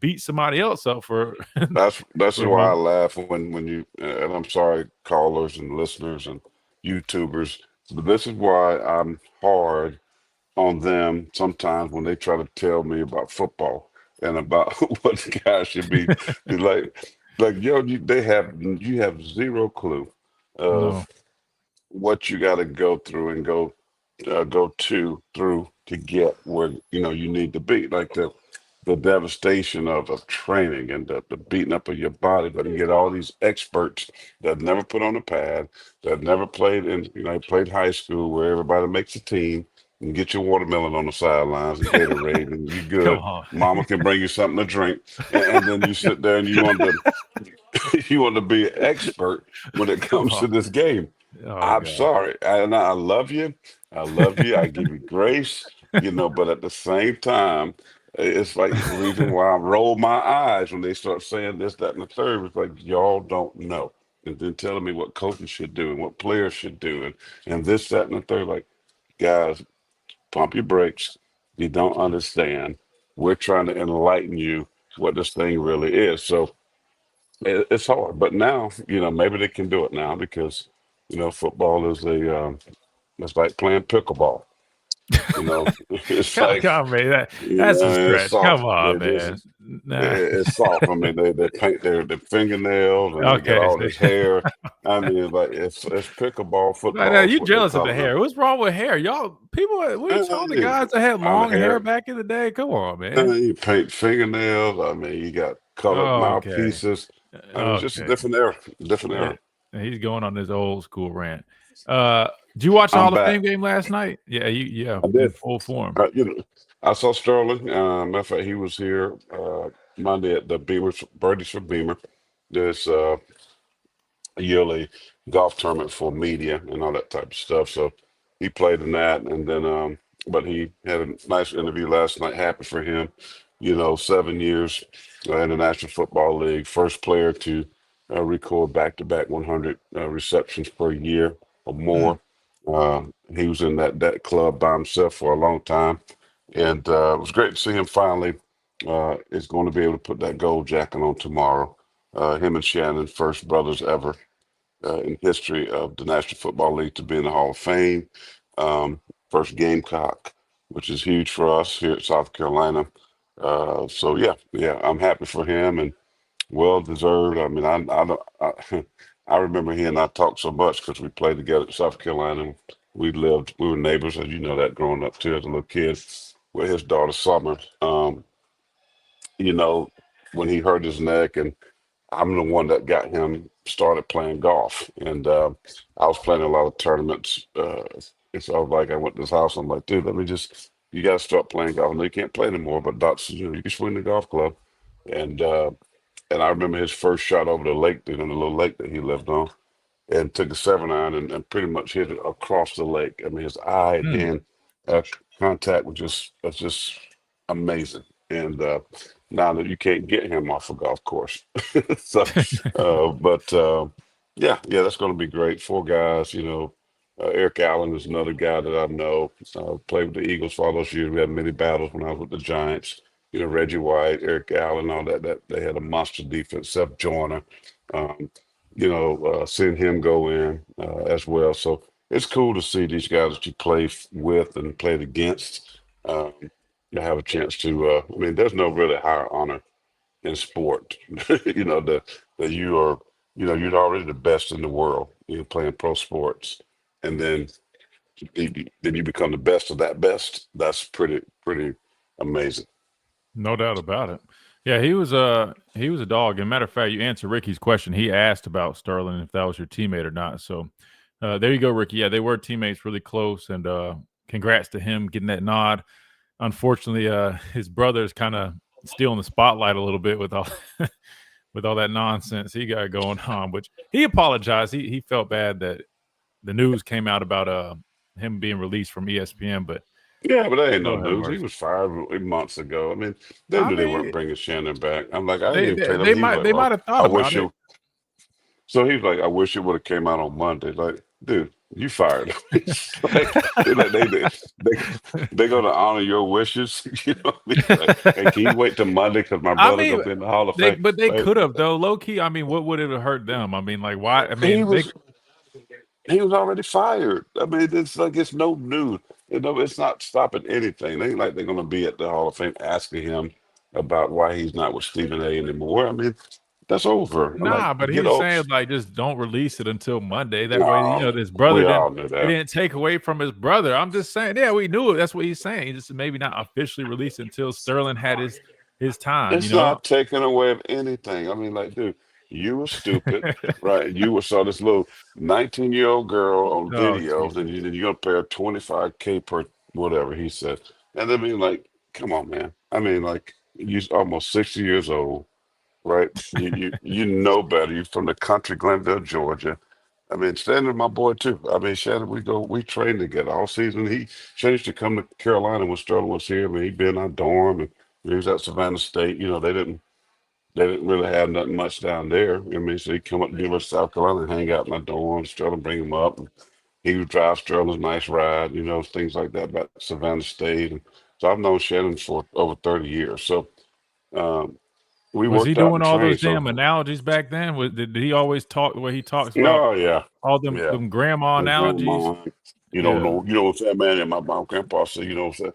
S2: beat somebody else up for.
S3: That's why I laugh when you. And I'm sorry, callers and listeners and YouTubers, but this is why I'm hard on them sometimes when they try to tell me about football and about what the guys should be like. Like yo, you have zero clue of. What you got to go through and go through to get where you need to be. Like the devastation of training and the beating up of your body, but you get all these experts that never put on a pad, that never played played high school where everybody makes a team. And get your watermelon on the sidelines and Gatorade, and you
S2: Come
S3: good.
S2: on.
S3: Mama can bring you something to drink, and then you sit there and you want to you want to be an expert when it
S2: Come
S3: comes to
S2: on.
S3: this game.
S2: Oh,
S3: I'm
S2: God.
S3: sorry, and I love you. I love you. I give you grace, but at the same time, it's like the reason why I roll my eyes when they start saying this, that, and the third. It's like y'all don't know, and then telling me what coaches should do and what players should do, and this, that, and the third. Like, guys, pump your brakes. You don't understand. We're trying to enlighten you what this thing really is. So it's hard, but now maybe they can do it now because football is it's like playing pickleball. It's like
S2: Come, man. That's a
S3: it's
S2: stretch. Come
S3: soft.
S2: on,
S3: They just
S2: man. Nah.
S3: it's soft. I mean, they paint their fingernails and they get
S2: Okay.
S3: all this hair. I mean, like it's pickleball football is
S2: You
S3: what they
S2: jealous of
S3: call
S2: the
S3: it now.
S2: hair. What's wrong with hair? Y'all, people, what are you talking the
S3: Hey,
S2: guys that had
S3: I'm
S2: long hair
S3: hair.
S2: back in the day? Come on, man.
S3: You paint fingernails. I mean, you got colored
S2: Oh, okay.
S3: mouthpieces. I mean, it's just a
S2: Okay.
S3: different era. Different era.
S2: He's going on this old school rant. Did you watch the
S3: I'm
S2: Hall of
S3: back.
S2: Fame game last night? Yeah,
S3: I
S2: in
S3: did.
S2: full form.
S3: I saw Sterling. Matter of fact, he was here Monday at the Birdies for Beamer. This yearly golf tournament for media and all that type of stuff. So he played in that, and then but he had a nice interview last night. Happy for him. 7 years in the National Football League, first player to record back-to-back 100 receptions per year or more. He was in that club by himself for a long time, and it was great to see him finally. Is going to be able to put that gold jacket on tomorrow. Him and Shannon, first brothers ever in history of the National Football League to be in the Hall of Fame. Um, First Gamecock, which is huge for us here at South Carolina. So yeah, I'm happy for him and well deserved. I mean, I don't. I remember he and I talked so much because we played together at South Carolina. We were neighbors, as you know that growing up too as a little kid with his daughter Summer. You know, when he hurt his neck and I'm the one that got him started playing golf, and I was playing a lot of tournaments. And so I was like, I went to his house. I'm like, dude, you got to start playing golf. No, you can't play anymore, but Doc said, you can swing the golf club. And I remember his first shot over the lake, the little lake that he lived on, and took a 7-iron and pretty much hit it across the lake. I mean, his eye and uh, contact was just amazing. And now that you can't get him off a golf course, so but yeah, that's going to be great. Four guys, Eric Allen is another guy that I know. Played with the Eagles for all those years. We had many battles when I was with the Giants. Reggie White, Eric Allen, all that they had a monster defense. Seth Joyner. Um, seeing him go in as well. So it's cool to see these guys that you play with and played against. You have a chance to. I mean, there's no really higher honor in sport. That you are. You're already the best in the world. Playing pro sports, and then you become the best of that best. That's pretty amazing.
S2: No doubt about it. Yeah, he was a dog. And matter of fact, you answered Ricky's question. He asked about Sterling if that was your teammate or not. So there you go, Ricky. Yeah, they were teammates, really close. And congrats to him getting that nod. Unfortunately, his brother is kind of still in the spotlight a little bit with all with all that nonsense he got going on. Which he apologized. He felt bad that the news came out about him being released from ESPN, but
S3: Yeah, but that ain't no
S2: Lord have
S3: news. He
S2: mercy.
S3: was fired months ago. I mean, they
S2: I
S3: knew they weren't
S2: mean,
S3: bringing Shannon back. I'm like, I didn't
S2: they
S3: even
S2: they,
S3: tell him.
S2: they
S3: He was
S2: might
S3: like,
S2: they
S3: well,
S2: might have thought
S3: I
S2: about
S3: wish
S2: it.
S3: you. So he was like, I wish it would have came out on Monday. Like, dude, you fired him. It's like, they're gonna honor your wishes. You know what I mean? Like, hey, can you wait till Monday because my
S2: I
S3: brother
S2: mean,
S3: gonna be in the Hall of Fame?
S2: they
S3: Like,
S2: could have though, low key. I mean, what would it have hurt them? I mean, like why? I
S3: he
S2: mean,
S3: was he was already fired. I mean, it's like it's no news. It's not stopping anything. They ain't like they're gonna be at the Hall of Fame asking him about why he's not with Stephen A anymore. I mean, that's over. Like,
S2: but
S3: get
S2: he's
S3: over.
S2: saying like just don't release it until Monday. That way,
S3: No,
S2: his brother
S3: we all knew
S2: it
S3: that.
S2: didn't take away from his brother. I'm just saying, yeah, we knew it. That's what he's saying. He just maybe not officially release it until Sterling had his his time.
S3: It's not taking away of anything. I mean, like, dude, you were stupid, right? You were saw this little 19-year-old girl on
S2: Oh,
S3: videos, and
S2: Jesus.
S3: you're gonna pay her 25K per whatever he said. And I mean, like, come on, man. I mean, like, you're almost 60 years old, right? You know better. You're from the country, Glenville, Georgia. I mean, Shannon, my boy too. I mean, Shannon, we train together all season. Shannon used to come to Carolina when Sterling was here. I mean, he'd be in our dorm, and he was at Savannah State. You know, they didn't really have nothing much down there. I mean, so he'd come up to the University of South Carolina and hang out in my dorm. Sterling bring him up, and he would drive Sterling's nice ride. You know, things like that about Savannah State. And so I've known Shannon for over 30 years. So um, we
S2: Was he
S3: worked out
S2: doing
S3: and
S2: all those
S3: trained.
S2: damn
S3: So,
S2: analogies back then? Did he always talk the way he talks about
S3: oh yeah,
S2: all them
S3: yeah.
S2: them grandma
S3: My
S2: analogies?
S3: grandma, you don't
S2: Yeah.
S3: know, you know what I'm saying, man. And my grandpa said, you know what I'm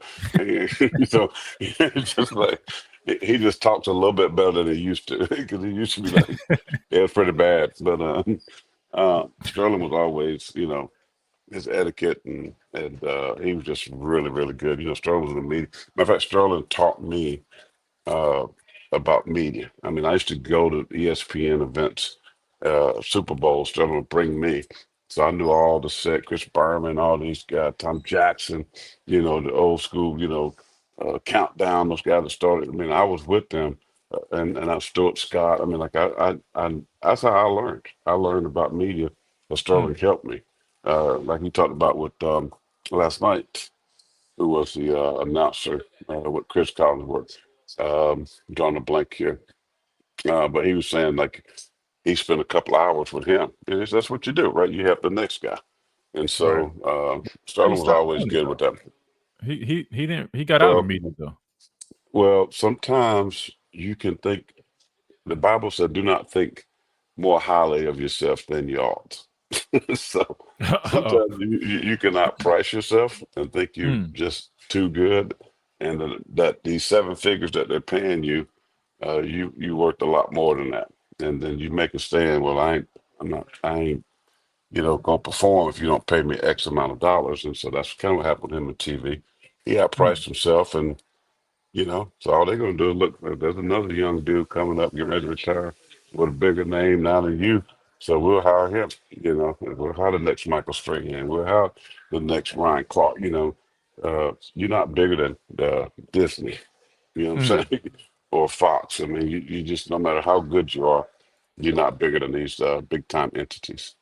S3: saying. So it's just like he just talks a little bit better than he used to, because he used to be like, yeah, it's pretty bad. But Sterling was always, you know, his etiquette, and he was just really, really good. You know, Sterling was in the media. Matter of fact, Sterling taught me uh, about media. I mean, I used to go to ESPN events, Super Bowl. Sterling would bring me, so I knew all the set, Chris Berman, all these guys, Tom Jackson, you know, the old school, you know, Countdown. Those guys that started. I mean, I was with them, and I Stuart Scott. I mean, like I that's how I learned. I learned about media. Sterling helped me, like he talked about with last night, who was the announcer with Chris Collinsworth. Drawing a blank here, but he was saying like he spent a couple hours with him. And that's what you do, right? You help the next guy, and
S2: Right.
S3: so
S2: But he
S3: Sterling was
S2: stopped
S3: always
S2: doing it
S3: good with
S2: though.
S3: that.
S2: He didn't he got out of the
S3: Well,
S2: media though.
S3: well, sometimes you can think. The Bible said, "Do not think more highly of yourself than you ought." So
S2: Oh.
S3: sometimes you cannot price yourself and think you're
S2: Mm.
S3: just too good, and that these seven figures that they're paying you, you worked a lot more than that, and then you make a stand. Well, I ain't, you know, gonna perform if you don't pay me X amount of dollars, and so that's kind of what happened with him in TV. He
S2: Mm.
S3: outpriced himself, and you know, so all they're gonna do is look. There's another young dude coming up, getting ready to retire, with a bigger name now than you. So we'll hire him. You know, we'll hire the next Michael Strahan. We'll hire the next Ryan Clark. You know, you're not bigger than Disney. You know what I'm
S2: Mm.
S3: saying? Or Fox. I mean, you just no matter how good you are, you're not bigger than these big time entities.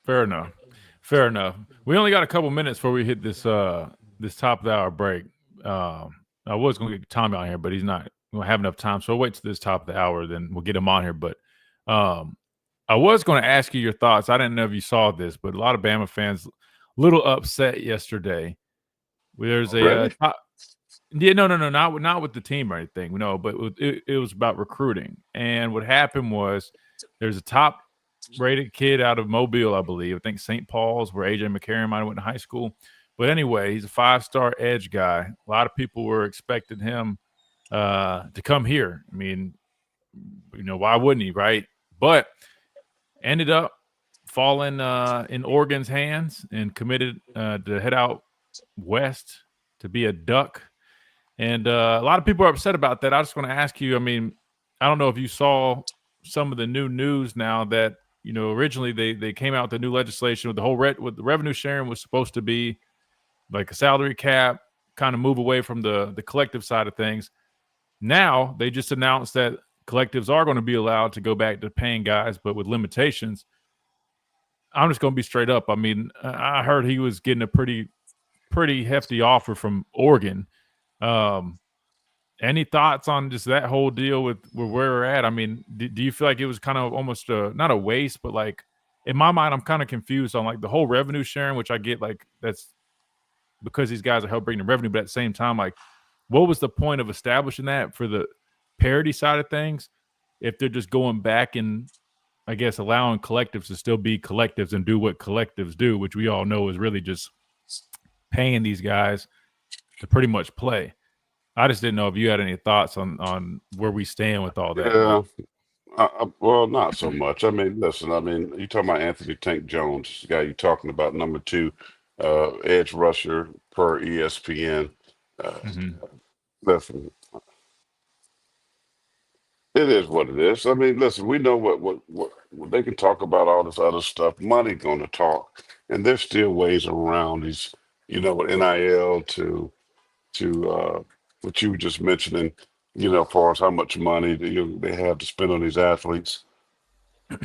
S2: Fair enough. Fair enough. We only got a couple minutes before we hit this top of the hour break. I was going to get Tommy on here, but he's not going to have enough time. So I'll wait to this top of the hour, then we'll get him on here. But I was going to ask you your thoughts. I didn't know if you saw this, but a lot of Bama fans a little upset yesterday. There's
S3: Really?
S2: yeah, no, not with the team or anything, no, but it was about recruiting. And what happened was there's a top rated kid out of Mobile, I believe. I think St. Paul's, where AJ McCarron might have went to high school. But anyway, he's a 5-star edge guy. A lot of people were expecting him to come here. I mean, you know, why wouldn't he, right? But ended up falling in Oregon's hands and committed to head out west to be a Duck. And a lot of people are upset about that. I just want to ask you, I mean, I don't know if you saw some of the new news now that, you know, originally they came out with the new legislation with the whole with the revenue sharing was supposed to be like a salary cap, kind of move away from the collective side of things. Now they just announced that collectives are going to be allowed to go back to paying guys, but with limitations. I'm just going to be straight up. I mean, I heard he was getting a pretty hefty offer from Oregon. Any thoughts on just that whole deal with where we're at? I mean, do you feel like it was kind of almost not a waste, but like in my mind, I'm kind of confused on like the whole revenue sharing, which I get like that's because these guys are helping bring the revenue, but at the same time, like what was the point of establishing that for the parity side of things if they're just going back and I guess allowing collectives to still be collectives and do what collectives do, which we all know is really just paying these guys to pretty much play. I just didn't know if you had any thoughts on where we stand with all that.
S3: Yeah. Well, not so much. I mean, listen. I mean, you talking about Anthony Tank Jones, the guy you talking about, number two, edge rusher per ESPN. Uh,
S2: Mhm.
S3: Listen, It is what it is. I mean, listen, we know what they can talk about all this other stuff. Money going to talk, and there's still ways around these, with NIL to what you were just mentioning, as far as how much money they have to spend on these athletes.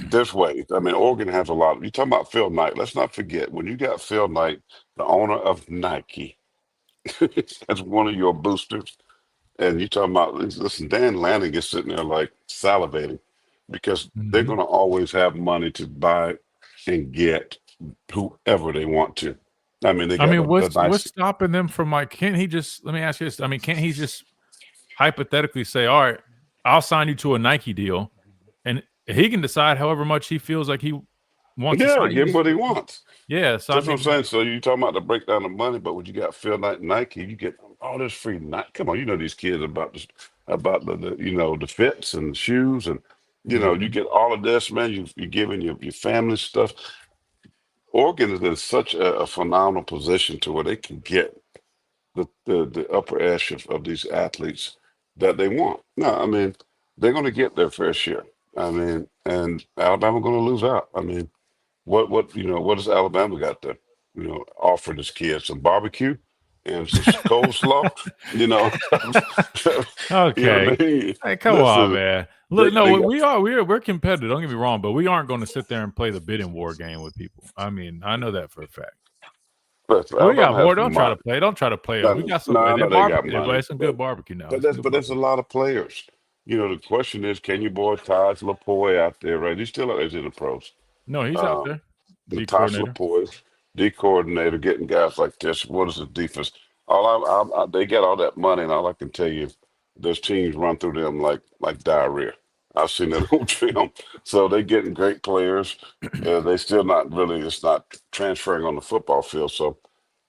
S3: There's ways. I mean, Oregon has a lot. You talking about Phil Knight? Let's not forget when you got Phil Knight, the owner of Nike, as one of your boosters. And you talking about, listen, Dan Lanning is sitting there like salivating because they're going to always have money to buy and get whoever they want to. I mean, they got
S2: what's stopping them from can't he just, let me ask you this. I mean, can't he just hypothetically say, all right, I'll sign you to a Nike deal and he can decide however much he feels like he wants to sign.
S3: Give him what he wants.
S2: Yeah. So
S3: that's what I'm saying. So you're talking about the breakdown of money, but when you got Phil Knight and Nike, you get all this free Nike. Come on, these kids about the fits and the shoes and you get all of this, man. You're giving your family stuff. Oregon is in such a phenomenal position to where they can get the upper echelon of these athletes that they want. No, I mean, they're going to get their fair share. I mean, and Alabama going to lose out. I mean, what does Alabama got to offer this kid? Some barbecue and some coleslaw,
S2: Okay.
S3: I mean?
S2: Hey, come on, man. Look, we're competitive. Don't get me wrong, but we aren't going to sit there and play the bidding war game with people. I mean, I know that for a fact.
S3: We
S2: got more. Don't try to play. Don't try to play. We got some. It's some good barbecue now.
S3: But there's a lot of players. The question is, can your boy Taj Lapoy out there, right? He's still out there in the pros.
S2: No, he's out there.
S3: The Taj Lapoy, D coordinator, getting guys like this. What is the defense? They got all that money, and all I can tell you, those teams run through them like diarrhea. I've seen that on film. So they getting great players. They still not really. It's not transferring on the football field. So,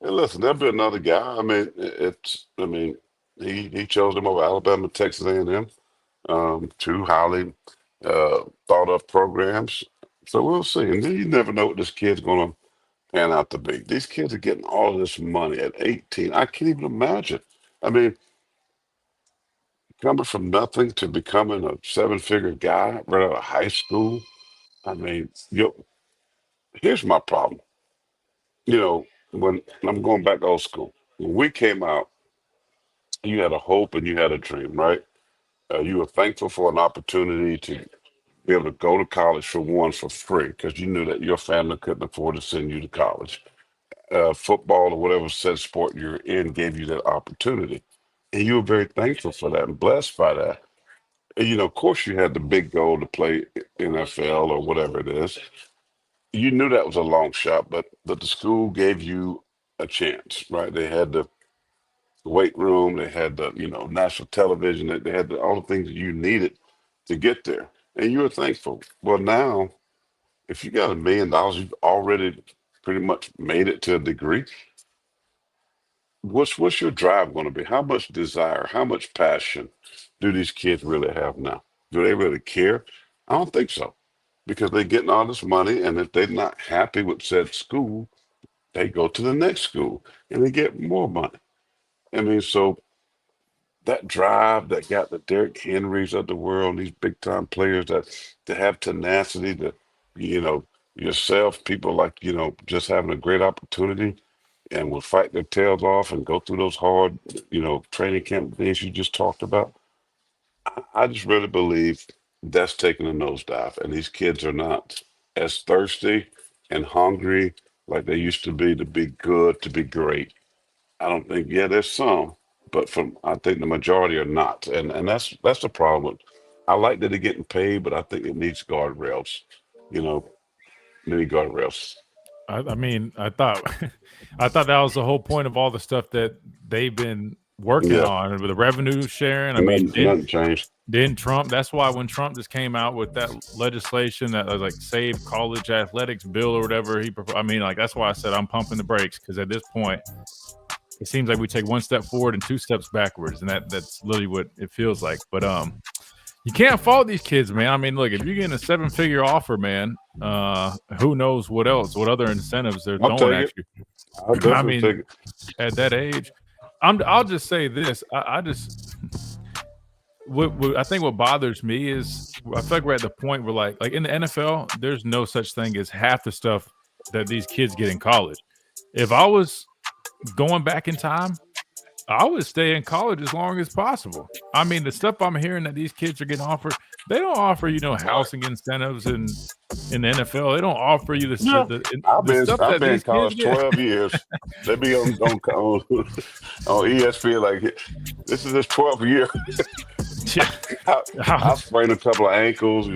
S3: listen, there'll be another guy. I mean, he chose them over Alabama, Texas A&M. Two highly thought of programs. So we'll see. And then you never know what this kid's going to pan out to be. These kids are getting all of this money at 18. I can't even imagine. I mean, coming from nothing to becoming a 7-figure guy right out of high school. I mean, here's my problem. When I'm going back old school, when we came out, you had a hope and you had a dream, right? You were thankful for an opportunity to be able to go to college for free because you knew that your family couldn't afford to send you to college. Football or whatever said sport you're in gave you that opportunity. And you were very thankful for that and blessed by that. And, of course, you had the big goal to play NFL or whatever it is. You knew that was a long shot, but the school gave you a chance, right? They had the weight room, they had the national television, they had all the things that you needed to get there, and you were thankful. Well, now if you got $1 million, you've already pretty much made it to a degree. What's your drive going to be? How much desire, how much passion do these kids really have now? Do they really care? I don't think so, because they're getting all this money, and if they're not happy with said school, they go to the next school and they get more money. I mean, so that drive that got the Derrick Henrys of the world, these big time players that have tenacity, that yourself, people like just having a great opportunity and will fight their tails off and go through those hard training camp days you just talked about. I just really believe that's taking a nosedive, and these kids are not as thirsty and hungry like they used to be good, to be great. I don't think, there's some, but I think the majority are not. And that's the problem. I like that they're getting paid, but I think it needs guardrails. Many guardrails.
S2: I mean, I thought that was the whole point of all the stuff that they've been working on with the revenue sharing. I mean,
S3: nothing changed.
S2: Didn't Trump? That's why when Trump just came out with that legislation that was like Save College Athletics bill or whatever that's why I said I'm pumping the brakes, because at this point it seems like we take one step forward and two steps backwards, and that's literally what it feels like. But you can't fault these kids, man. I mean, look, if you're getting a 7-figure offer, man, who knows what other incentives they're throwing at you. I mean, at that age, I'll just say this. what I think what bothers me is I feel like we're at the point where like in the NFL, there's no such thing as half the stuff that these kids get in college. If I was going back in time, I would stay in college as long as possible. I mean, the stuff I'm hearing that these kids are getting offered, they don't offer, housing incentives in the NFL. They don't offer you the stuff
S3: I've
S2: that
S3: been in
S2: these kids
S3: college
S2: get.
S3: 12 years. They be on ESPN like, this is his 12th year. I sprained a couple of ankles,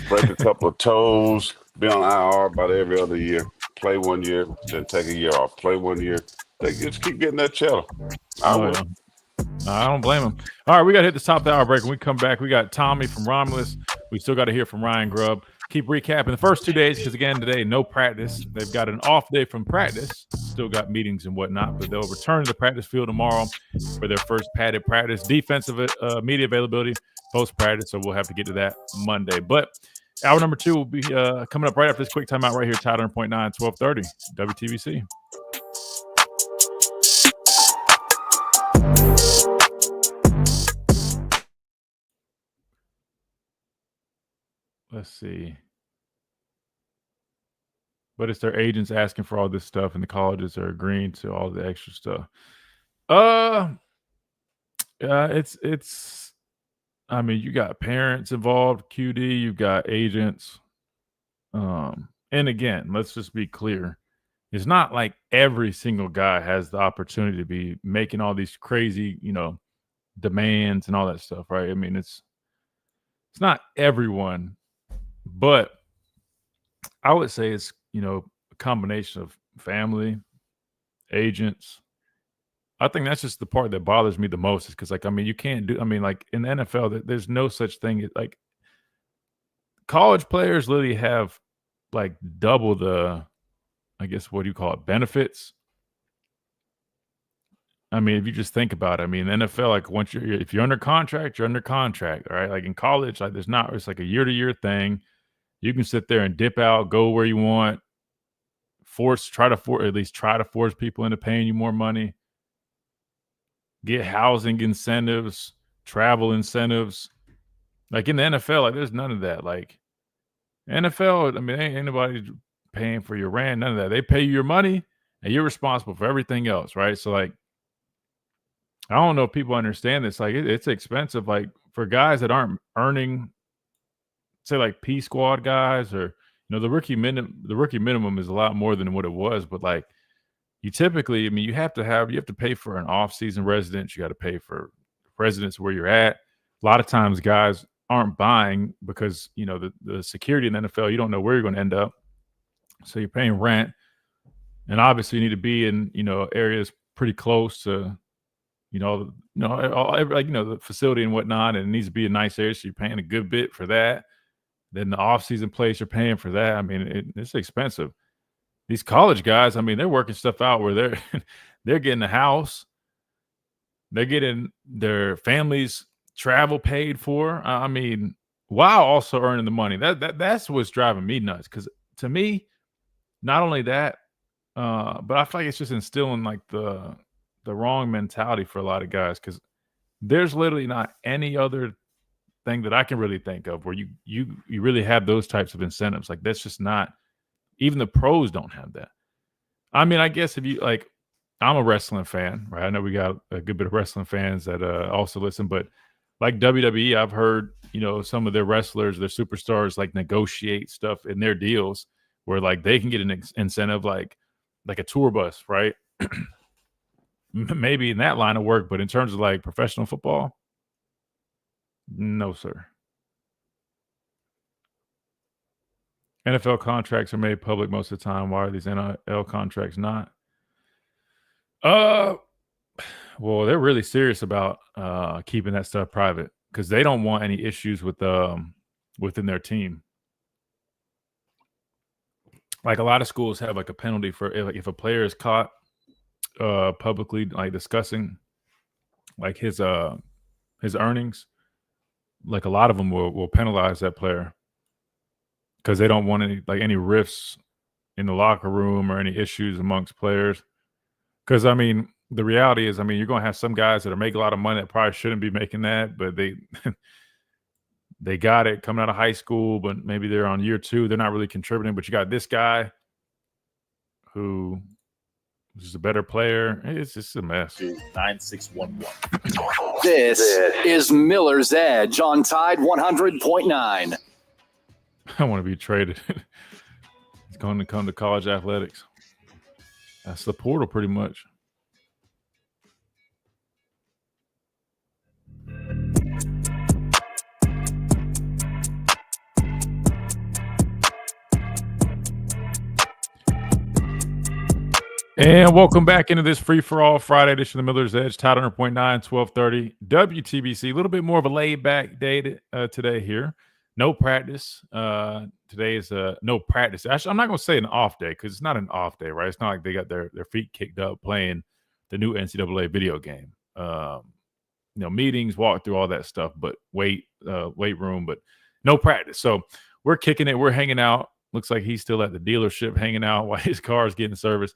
S3: break a couple of toes, be on IR about every other year. Play 1 year, then take a year off. Play 1 year. They just keep getting that cheddar. I
S2: don't blame them. All right, we got to hit the top of the hour break. When we come back, we got Tommy from Romulus. We still got to hear from Ryan Grubb. Keep recapping the first 2 days because, again, today, no practice. They've got an off day from practice. Still got meetings and whatnot, but they'll return to the practice field tomorrow for their first padded practice. Defensive media availability post-practice, so we'll have to get to that Monday. But hour number 2 will be coming up right after this quick timeout right here, Tide 100.9, 1230, WTBC. Let's see. But it's their agents asking for all this stuff, and the colleges are agreeing to all the extra stuff. It's. I mean, you got parents involved, QD. You've got agents. And again, let's just be clear. It's not like every single guy has the opportunity to be making all these crazy, demands and all that stuff, right? I mean, it's not everyone. But I would say it's, a combination of family, agents. I think that's just the part that bothers me the most is because, you can't do – in the NFL, there's no such thing. College players literally have, double the, I guess, what do you call it, benefits. If you just think about it, in the NFL, if you're under contract, you're under contract, all right? In college, there's not – it's a year-to-year thing. You can sit there and dip out, go where you want, try to force people into paying you more money, get housing incentives, travel incentives. In the NFL, there's none of that. NFL, ain't anybody paying for your rent, none of that. They pay you your money, and you're responsible for everything else, right? So, I don't know if people understand this. It's expensive. For guys that aren't earning, say P squad guys, or the rookie minimum is a lot more than what it was, but you typically, you have to pay for an off-season residence. You got to pay for residence where you're at. A lot of times guys aren't buying because the security in the NFL, you don't know where you're going to end up, so you're paying rent, and obviously you need to be in areas pretty close to the facility and whatnot, and it needs to be a nice area, so you're paying a good bit for that. Then the off-season place, you're paying for that. It's expensive. These college guys, they're working stuff out where they're getting a house. They're getting their families' travel paid for. While also earning the money. That's what's driving me nuts. Because to me, not only that, but I feel like it's just instilling the wrong mentality for a lot of guys. Because there's literally not any other thing that I can really think of where you really have those types of incentives. That's just not, even the pros don't have that. I guess if you I'm a wrestling fan, right? I know we got a good bit of wrestling fans that also listen, but WWE, I've heard, some of their wrestlers, their superstars, negotiate stuff in their deals where they can get an incentive, like a tour bus, right? Maybe in that line of work, but in terms of professional football, no, sir. NFL contracts are made public most of the time. Why are these NIL contracts not? Well, they're really serious about keeping that stuff private because they don't want any issues with within their team. A lot of schools have a penalty for if a player is caught publicly discussing his earnings. A lot of them will penalize that player because they don't want any rifts in the locker room or any issues amongst players. Because the reality is, I mean, you're going to have some guys that are making a lot of money that probably shouldn't be making that, but they got it coming out of high school, but maybe they're on year 2. They're not really contributing, but you got this guy who is a better player. It's just a mess.
S1: 9611.
S10: This is Miller's Edge on Tide 100.9.
S2: I want to be traded. It's going to come to college athletics. That's the portal pretty much. And welcome back into this free-for-all Friday edition of the Miller's Edge, Tide 100.9, 1230 WTBC. A little bit more of a laid-back day today here. No practice. Today is no practice. Actually, I'm not going to say an off day because it's not an off day, right? It's not like they got their feet kicked up playing the new NCAA video game. Meetings, walk through all that stuff, but weight room, but no practice. So we're kicking it. We're hanging out. Looks like he's still at the dealership hanging out while his car is getting serviced.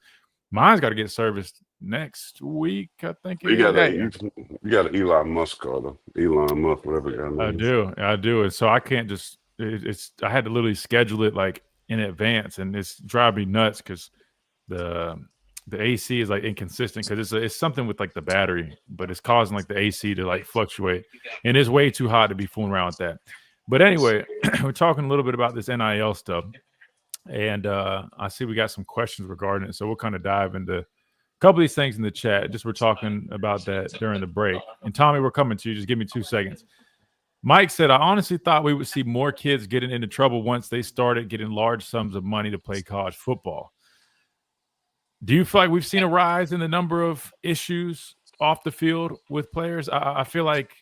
S2: Mine's got to get serviced next week, I think.
S3: You got an Elon Musk car, though. Elon Musk, whatever the guy name is.
S2: I do. And so I can't just I had to literally schedule it like in advance, and it's driving me nuts because the AC is like inconsistent because it's something with like the battery, but it's causing like the AC to like fluctuate, and it's way too hot to be fooling around with that. But anyway, we're talking a little bit about this NIL stuff. And I see we got some questions regarding it. So we'll kind of dive into a couple of these things in the chat. Just we're talking about that during the break. And Tommy, we're coming to you. Just give me 2 seconds. Mike said, I honestly thought we would see more kids getting into trouble once they started getting large sums of money to play college football. Do you feel like we've seen a rise in the number of issues off the field with players? I feel like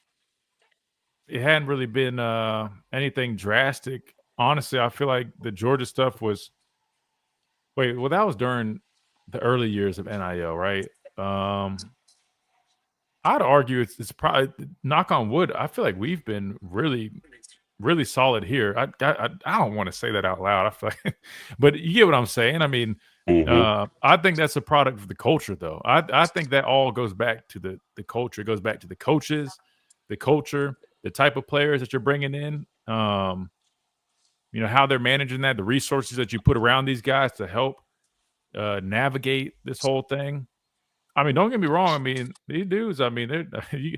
S2: it hadn't really been anything drastic. Honestly, I feel like the Georgia stuff was that was during the early years of NIL, right? I'd argue it's probably, knock on wood, I feel like we've been really, really solid here. I don't want to say that out loud. I feel like, but you get what I'm saying. I mean, I think that's a product of the culture, though. I think that all goes back to the culture. It goes back to the coaches, the culture, the type of players that you're bringing in. How they're managing that, the resources that you put around these guys to help navigate this whole thing. I mean, don't get me wrong. I mean, these dudes, the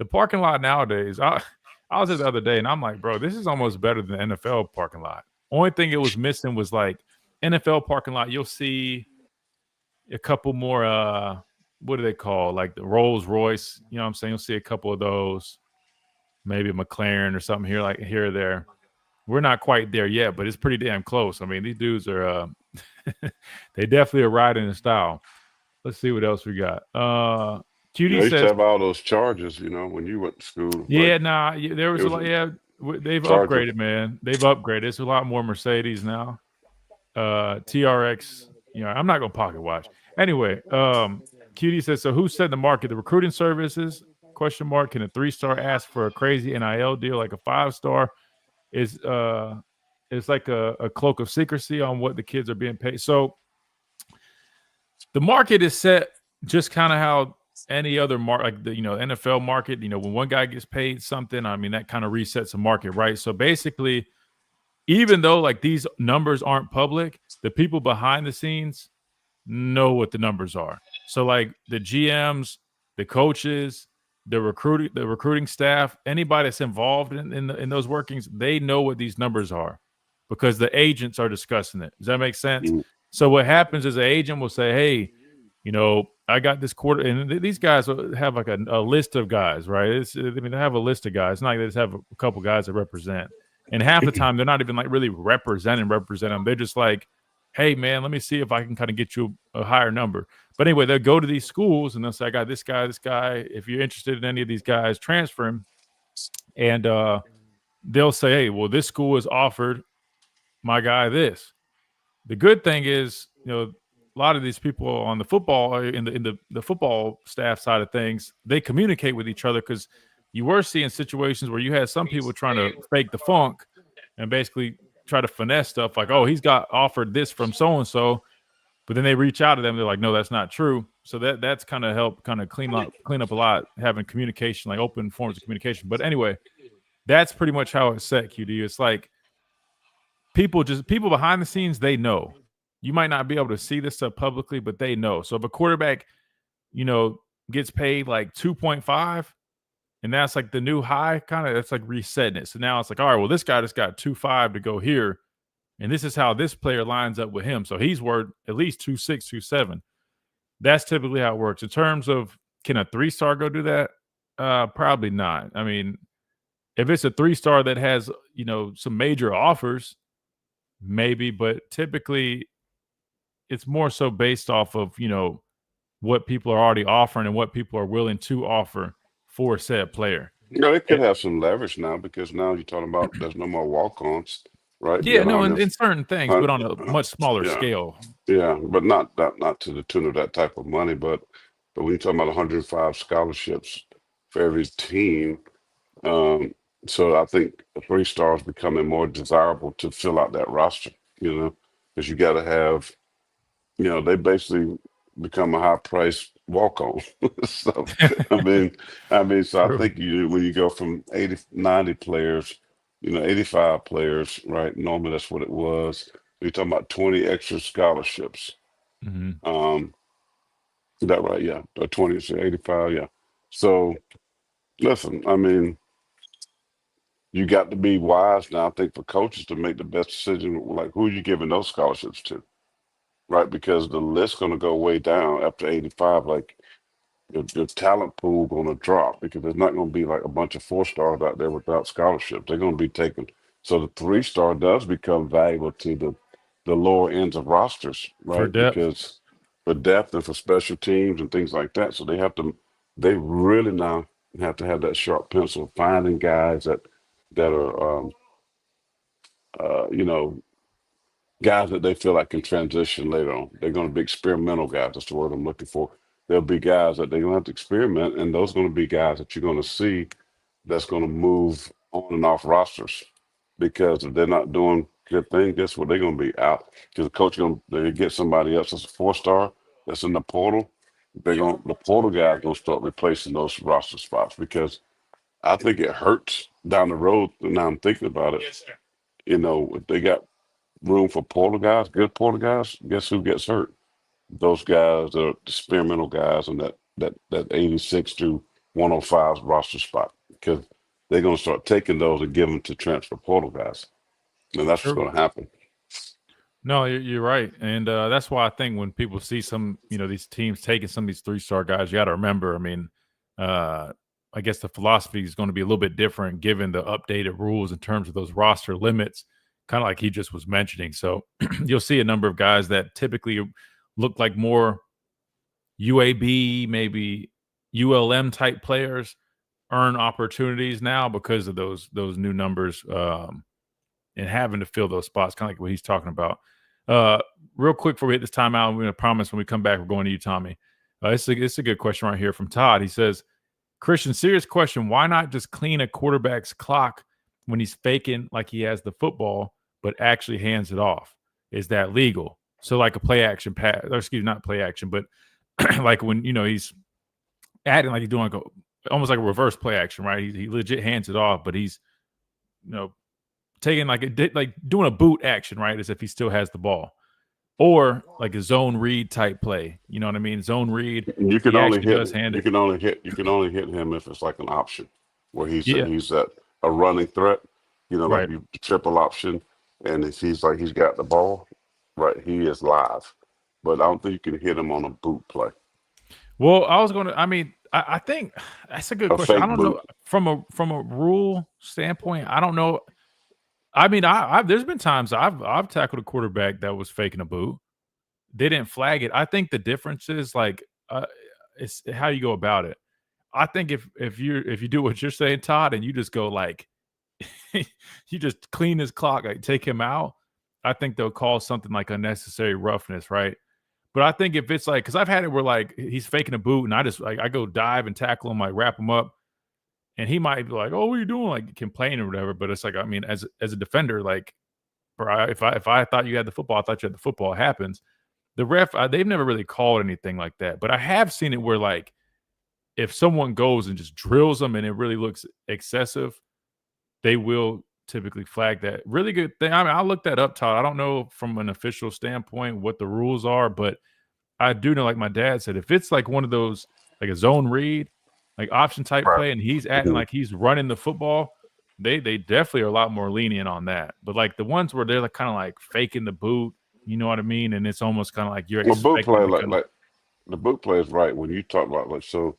S2: parking lot nowadays, I was there the other day and I'm like, bro, this is almost better than the NFL parking lot. Only thing it was missing was like NFL parking lot. You'll see a couple more, what do they call? Like the Rolls Royce, you know what I'm saying? You'll see a couple of those, maybe a McLaren or something here or there. We're not quite there yet, but it's pretty damn close. I mean, these dudes are they definitely are riding in style. Let's see what else we got. QD
S3: used
S2: says
S3: to have all those charges, when you went to school.
S2: Yeah, there was a lot. Yeah, they've upgraded, man. They've upgraded. It's a lot more Mercedes now. TRX, I'm not gonna pocket watch. Anyway, QD says, so who set the market? The recruiting services? ? Can a 3-star ask for a crazy NIL deal like a 5-star? It's like a cloak of secrecy on what the kids are being paid. So the market is set just kind of how any other like the NFL market. When one guy gets paid something, I mean that kind of resets the market, right? So basically, even though like these numbers aren't public, the people behind the scenes know what the numbers are. So like the GMs, the coaches, the recruiting staff, anybody that's involved in those workings, they know what these numbers are because the agents are discussing it. Does that make sense? Mm-hmm. So what happens is an agent will say, hey, I got this quarter, and these guys have like a list of guys, right? They have a list of guys. It's not like they just have a couple guys that represent. And half the time, they're not even like really represent them. They're just like, hey, man, let me see if I can kind of get you a higher number. But anyway, they'll go to these schools and they'll say, I got this guy. If you're interested in any of these guys, transfer him. And they'll say, hey, well, this school has offered my guy this. The good thing is, a lot of these people on the football, in the football staff side of things, they communicate with each other because you were seeing situations where you had some people trying to fake the funk and basically try to finesse stuff like, oh, he's got offered this from so-and-so, but then they reach out to them. They're like, no, that's not true. So that's kind of helped kind of clean up a lot, having communication, like open forms of communication. But anyway, that's pretty much how it's set, QD. It's like people behind the scenes, they know. You might not be able to see this stuff publicly, but they know. So if a quarterback, gets paid like 2.5, and that's like the new high, kind of that's like resetting it. So now it's like, all right, well, this guy just got 2.5 to go here, and this is how this player lines up with him. So he's worth at least 2.6, 2.7. That's typically how it works. In terms of, can a 3-star go do that? Probably not. I mean, if it's a 3-star that has, some major offers, maybe, but typically it's more so based off of, what people are already offering and what people are willing to offer for said player.
S3: They could have some leverage now because now you're talking about there's no more walk-ons, right?
S2: Yeah, no, in certain things, but on a much smaller scale.
S3: Yeah, but not to the tune of that type of money. But when you're talking about 105 scholarships for every team, so I think a 3-star is becoming more desirable to fill out that roster. Because you got to have, they basically become a high-priced walk-on. So I mean, so I think when you go from 80, 90 players, 85 players, right? Normally that's what it was. You're talking about 20 extra scholarships.
S2: Mm-hmm.
S3: Is that right? Yeah. 20, so 85, yeah. So listen, I mean, you got to be wise now, I think, for coaches to make the best decision, like who are you giving those scholarships to? Right? Because the list's gonna go way down after 85, like your talent pool gonna drop because there's not gonna be like a bunch of 4-stars out there without scholarships. They're gonna be taken. So the 3-star does become valuable to the lower ends of rosters, right?
S2: For depth.
S3: Because for depth and for special teams and things like that. So they really now have to have that sharp pencil finding guys that are guys that they feel like can transition later on. They're going to be experimental guys. That's the word I'm looking for. There'll be guys that they're going to have to experiment, and those are going to be guys that you're going to see that's going to move on and off rosters. Because if they're not doing good things, guess what? They're going to be out. Because the coach going to get somebody else that's a 4-star that's in the portal. The portal guy is going to start replacing those roster spots because I think it hurts down the road. Now I'm thinking about it.
S2: Yes, sir.
S3: If they got room for portal guys, good portal guys, guess who gets hurt? Those guys are experimental guys on that 86 to 105 roster spot because they're going to start taking those and give them to transfer portal guys. And that's what's going to happen.
S2: No, you're right. And that's why I think when people see some, these teams taking some of these 3-star guys, you got to remember, I mean, I guess the philosophy is going to be a little bit different given the updated rules in terms of those roster limits, kind of like he just was mentioning. So you'll see a number of guys that typically look like more UAB, maybe ULM type players earn opportunities now because of those new numbers and having to fill those spots, kind of like what he's talking about. Real quick before we hit this timeout, we're going to promise when we come back, we're going to you, Tommy. It's a good question right here from Todd. He says, Christian, serious question. Why not just clean a quarterback's clock when he's faking like he has the football, but actually hands it off? Is that legal? So like a play action pass, or excuse me, not play action, but like when, he's acting like he's doing almost like a reverse play action, right? He legit hands it off, but he's, taking like doing a boot action, right? As if he still has the ball. Or like a zone read type play. You know what I mean? Zone read.
S3: You can only hit him if it's like an option where he's at a running threat, like you triple option. And if he's like he's got the ball, right, he is live. But I don't think you can hit him on a boot play.
S2: Well, I think that's a good question. I don't know from a rule standpoint. I don't know. I mean, there's been times I've tackled a quarterback that was faking a boot. They didn't flag it. I think the difference is like it's how you go about it. I think if you do what you're saying, Todd, and you just go like you just clean his clock, like take him out, I think they'll call something like unnecessary roughness, right? But I think if it's like, because I've had it where like he's faking a boot and I just like I go dive and tackle him, like wrap him up. And he might be like, "Oh, what are you doing?" Like complaining or whatever. But it's like, I mean, as a defender, like, bro, if I thought you had the football, I thought you had the football. It happens. the ref, they've never really called anything like that. But I have seen it where, like, if someone goes and just drills them and it really looks excessive, they will typically flag that. Really good thing. I mean, I'll look that up, Todd. I don't know from an official standpoint what the rules are, but I do know, like my dad said, if it's like one of those, like a zone read, like option type play, and he's acting like he's running the football, they definitely are a lot more lenient on that. But like the ones where they're like kind of like faking the boot, you know what I mean? And it's almost kind of like you're
S3: Well, boot
S2: expecting
S3: play, like the boot play is right when you talk about, like, so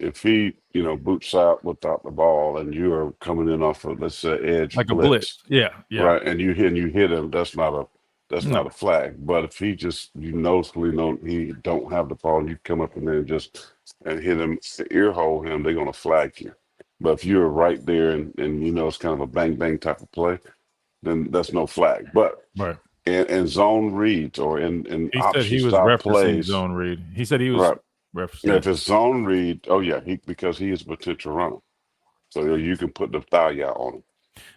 S3: if he, boots out without the ball and you are coming in off of, let's say, edge
S2: like a blitz. Yeah.
S3: right, and you hit him, that's not a flag. But if he just, noticeably know he don't have the ball, and you come up in there and hit him, ear hole him, they're gonna flag you. But if you're right there and it's kind of a bang bang type of play, then that's no flag. But
S2: Right.
S3: in zone reads or in
S2: He
S3: option
S2: said he was
S3: style
S2: referencing
S3: plays,
S2: zone read. He said he was
S3: right.
S2: referencing.
S3: If it's zone read, because he is a potential runner, so you can put the thigh out on him.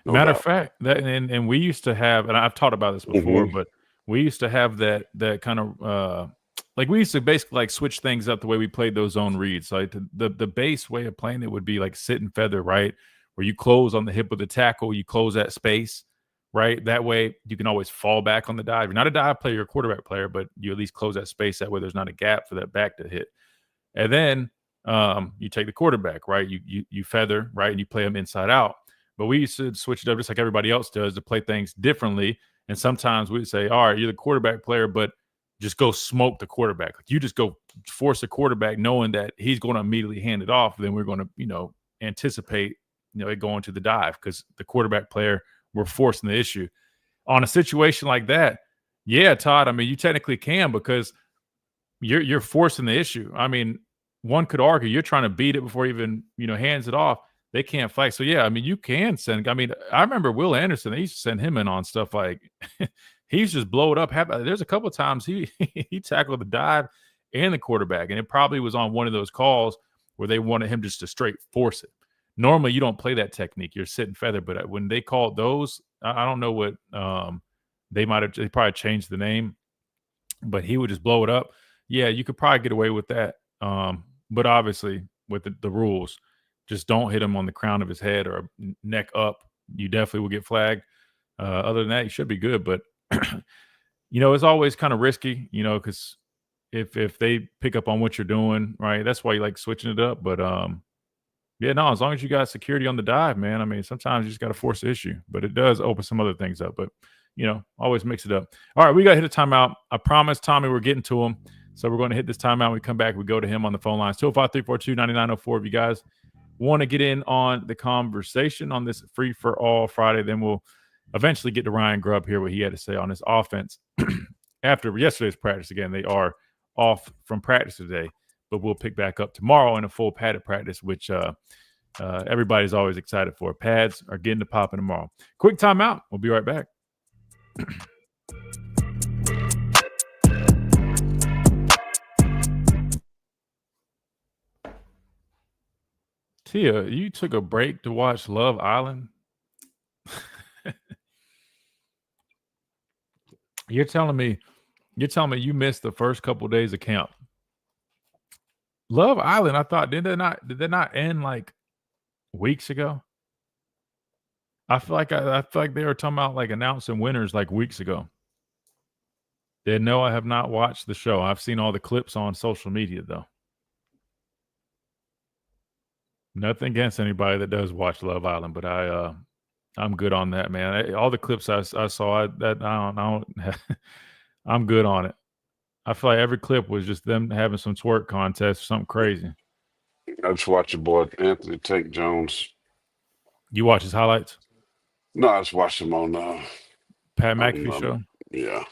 S3: No
S2: Matter
S3: doubt.
S2: of fact, that and we used to have, and I've taught about this before, but we used to have that kind of like we used to basically like switch things up the way we played those zone reads. Like the base way of playing it would be like sit and feather, right? Where you close on the hip of the tackle, you close that space, right? That way you can always fall back on the dive. You're not a dive player, you're a quarterback player, but you at least close that space. That way there's not a gap for that back to hit. And then you take the quarterback, right? You feather, right? And you play them inside out. But we used to switch it up just like everybody else does to play things differently. And sometimes we'd say, all right, you're the quarterback player, but just go smoke the quarterback. Like you just go force the quarterback knowing that he's going to immediately hand it off. Then we're going to, anticipate, it going to the dive because the quarterback player, we're forcing the issue. On a situation like that, yeah, Todd, I mean, you technically can because you're forcing the issue. I mean, one could argue you're trying to beat it before he even, hands it off. They can't flag. So, yeah, I mean, you can send. I mean, I remember Will Anderson. They used to send him in on stuff like he's just blowed up. There's a couple of times he tackled the dive and the quarterback, and it probably was on one of those calls where they wanted him just to straight force it. Normally, you don't play that technique. You're sitting feather. But when they called those, I don't know what they probably changed the name, but he would just blow it up. Yeah, you could probably get away with that. But obviously, with the rules, just don't hit him on the crown of his head or neck up. You definitely will get flagged. Other than that, you should be good. But, it's always kind of risky, because if they pick up on what you're doing, right, that's why you like switching it up. But, as long as you got security on the dive, man, I mean, sometimes you just got to force the issue. But it does open some other things up. But, always mix it up. All right, we got to hit a timeout. I promise, Tommy, we're getting to him. So we're going to hit this timeout. When we come back, we go to him on the phone lines. 205-342-9904 if you guys want to get in on the conversation on this free-for-all Friday. Then we'll eventually get to Ryan Grubb, hear what he had to say on his offense. After yesterday's practice, again, they are off from practice today, but we'll pick back up tomorrow in a full padded practice, which everybody's always excited for. Pads are getting to popping tomorrow. Quick timeout. We'll be right back. Tia, you took a break to watch Love Island? You're telling me you missed the first couple of days of camp. Love Island, I thought, did they not end like weeks ago? I feel like they were talking about like announcing winners like weeks ago. No, I have not watched the show. I've seen all the clips on social media though. Nothing against anybody that does watch Love Island, but I'm good on that, man. All the clips I saw, I don't I'm good on it. I feel like every clip was just them having some twerk contest or something crazy.
S3: I just watched your boy Anthony Tank Jones.
S2: You watch his highlights?
S3: No, I just watched him on
S2: Pat McAfee show.
S3: Yeah.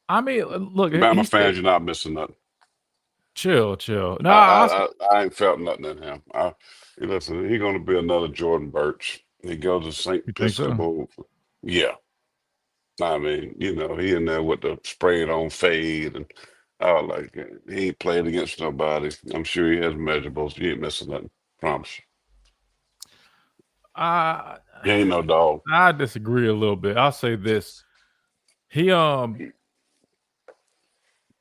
S2: I mean, look,
S3: Bama fans, you're not missing nothing.
S2: Chill. No,
S3: I ain't felt nothing in him. Listen, he's going to be another Jordan Birch. He goes to St. Episcopal. So? Yeah. I mean, he in there with the sprayed on fade, and he ain't played against nobody. I'm sure he has measurables. You ain't missing nothing. Promise. He ain't no dog.
S2: I disagree a little bit. I'll say this. He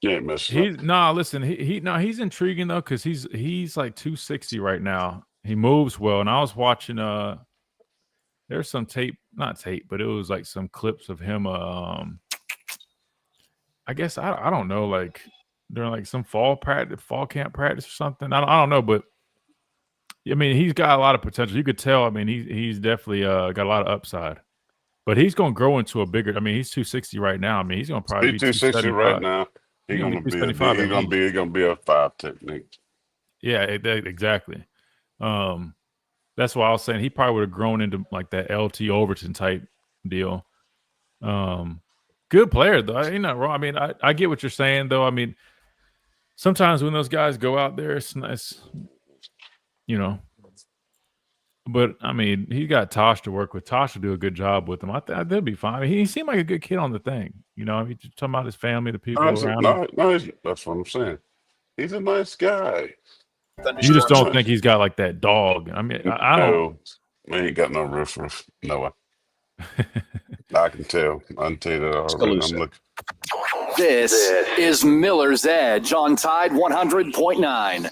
S3: You ain't missing
S2: Listen, he's intriguing though, because he's like 260 right now. He moves well, and I was watching there's some not tape, but it was like some clips of him I guess I don't know, like during like some fall camp practice or something. I don't know, but I mean, he's got a lot of potential. You could tell. I mean, he's definitely got a lot of upside. But he's going to grow into a bigger. I mean, he's 260 right now. I mean, he's going to probably be
S3: 260 right now. He's
S2: gonna be 275
S3: he's gonna be a 5 technique.
S2: Yeah, exactly. That's why I was saying he probably would have grown into like that LT Overton type deal. Good player though. Ain't not wrong. I mean, I get what you're saying though. I mean, sometimes when those guys go out there, it's nice, you know. But I mean, he got Tosh to work with. Tosh will do a good job with him. I think they'll be fine. I mean, he seemed like a good kid on the thing. You know, he's talking about his family, the people around him.
S3: That's what I'm saying. He's a nice guy.
S2: You just don't think he's got like that dog. I mean, I don't.
S3: He ain't got no roof. Noah. I can tell. I can tell you that already. I'm looking.
S10: This is Miller's Edge on Tide 100.9.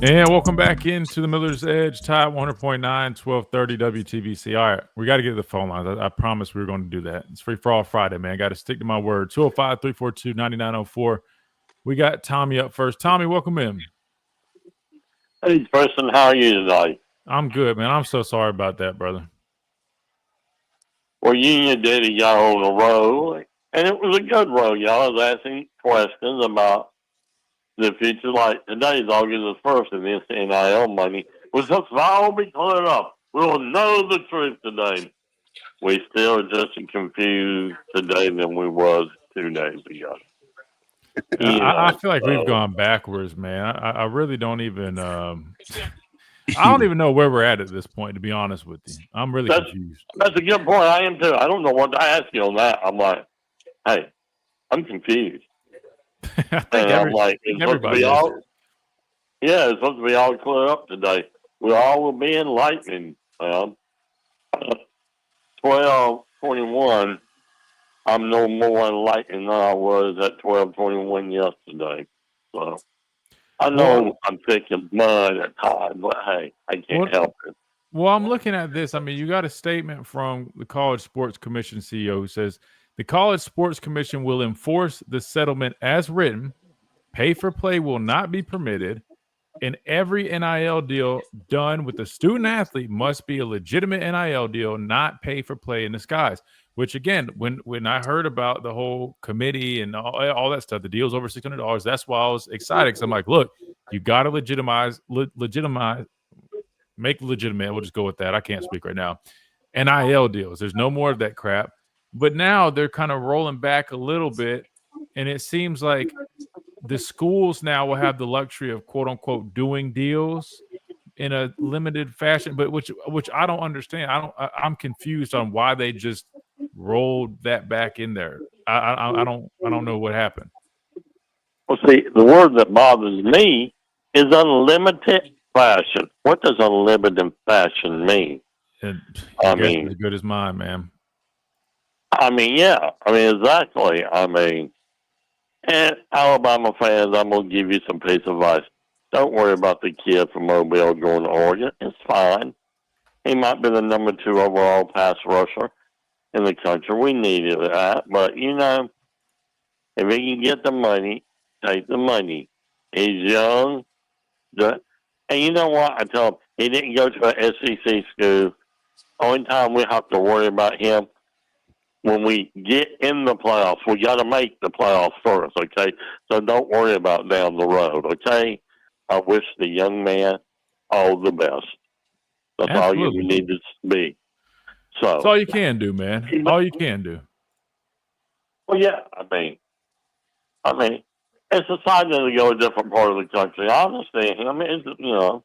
S2: And welcome back into the Miller's Edge, Tide 100.9, 1230 WTBC. All right, we got to get to the phone lines. I promised we were going to do that. It's Free for All Friday, man. Got to stick to my word. 205-342-9904. We got Tommy up first. Tommy, welcome in.
S5: Hey, Preston, how are you today?
S2: I'm good, man. I'm so sorry about that, brother.
S5: Well, you and your daddy got on the road, and it was a good road. Y'all was asking questions about the future. Like today's August 1st, and this NIL money was just all be cleared up. We'll know the truth today. We still are just as confused today than we was 2 days ago.
S2: I feel like we've gone backwards, man. I really don't even I don't even know where we're at this point, to be honest with you. I'm really confused.
S5: That's a good point. I am too. I don't know what to ask you on that. I'm like, hey, I'm confused. I'm like, it's supposed to be all, it's supposed to be all cleared up today. We all will be enlightened. 12:21. I'm no more enlightened than I was at 12:21 yesterday. So I know I'm picking mud at times, but hey, I can't help it.
S2: Well, I'm looking at this. I mean, you got a statement from the College Sports Commission CEO who says the College Sports Commission will enforce the settlement as written. Pay for play will not be permitted. And every NIL deal done with a student athlete must be a legitimate NIL deal, not pay for play in disguise. Which again, when I heard about the whole committee and all that stuff, the deal's over $600. That's why I was excited, because I'm like, look, you got to legitimize, make legitimate. We'll just go with that. I can't speak right now. NIL deals. There's no more of that crap. But now they're kind of rolling back a little bit, and it seems like the schools now will have the luxury of quote unquote doing deals in a limited fashion, but which I don't understand. I'm confused on why they just rolled that back in there. I don't know what happened.
S5: Well, see, the word that bothers me is unlimited fashion. What does unlimited fashion mean?
S2: I mean, as good as mine, man.
S5: I mean, yeah. I mean, exactly. I mean, and Alabama fans, I'm going to give you some piece of advice. Don't worry about the kid from Mobile going to Oregon. It's fine. He might be the number 2 overall pass rusher in the country. We needed that. But, you know, if he can get the money, take the money. He's young. And you know what? I tell him, he didn't go to an SEC school. Only time we have to worry about him when we get in the playoffs. We got to make the playoffs first, okay? So don't worry about down the road, okay? I wish the young man all the best. That's
S2: Absolutely.
S5: all you need to be. So
S2: that's all you can do, man. All you can do.
S5: Well, yeah, I mean, it's decided to go a different part of the country. I understand. I mean, it's, you know.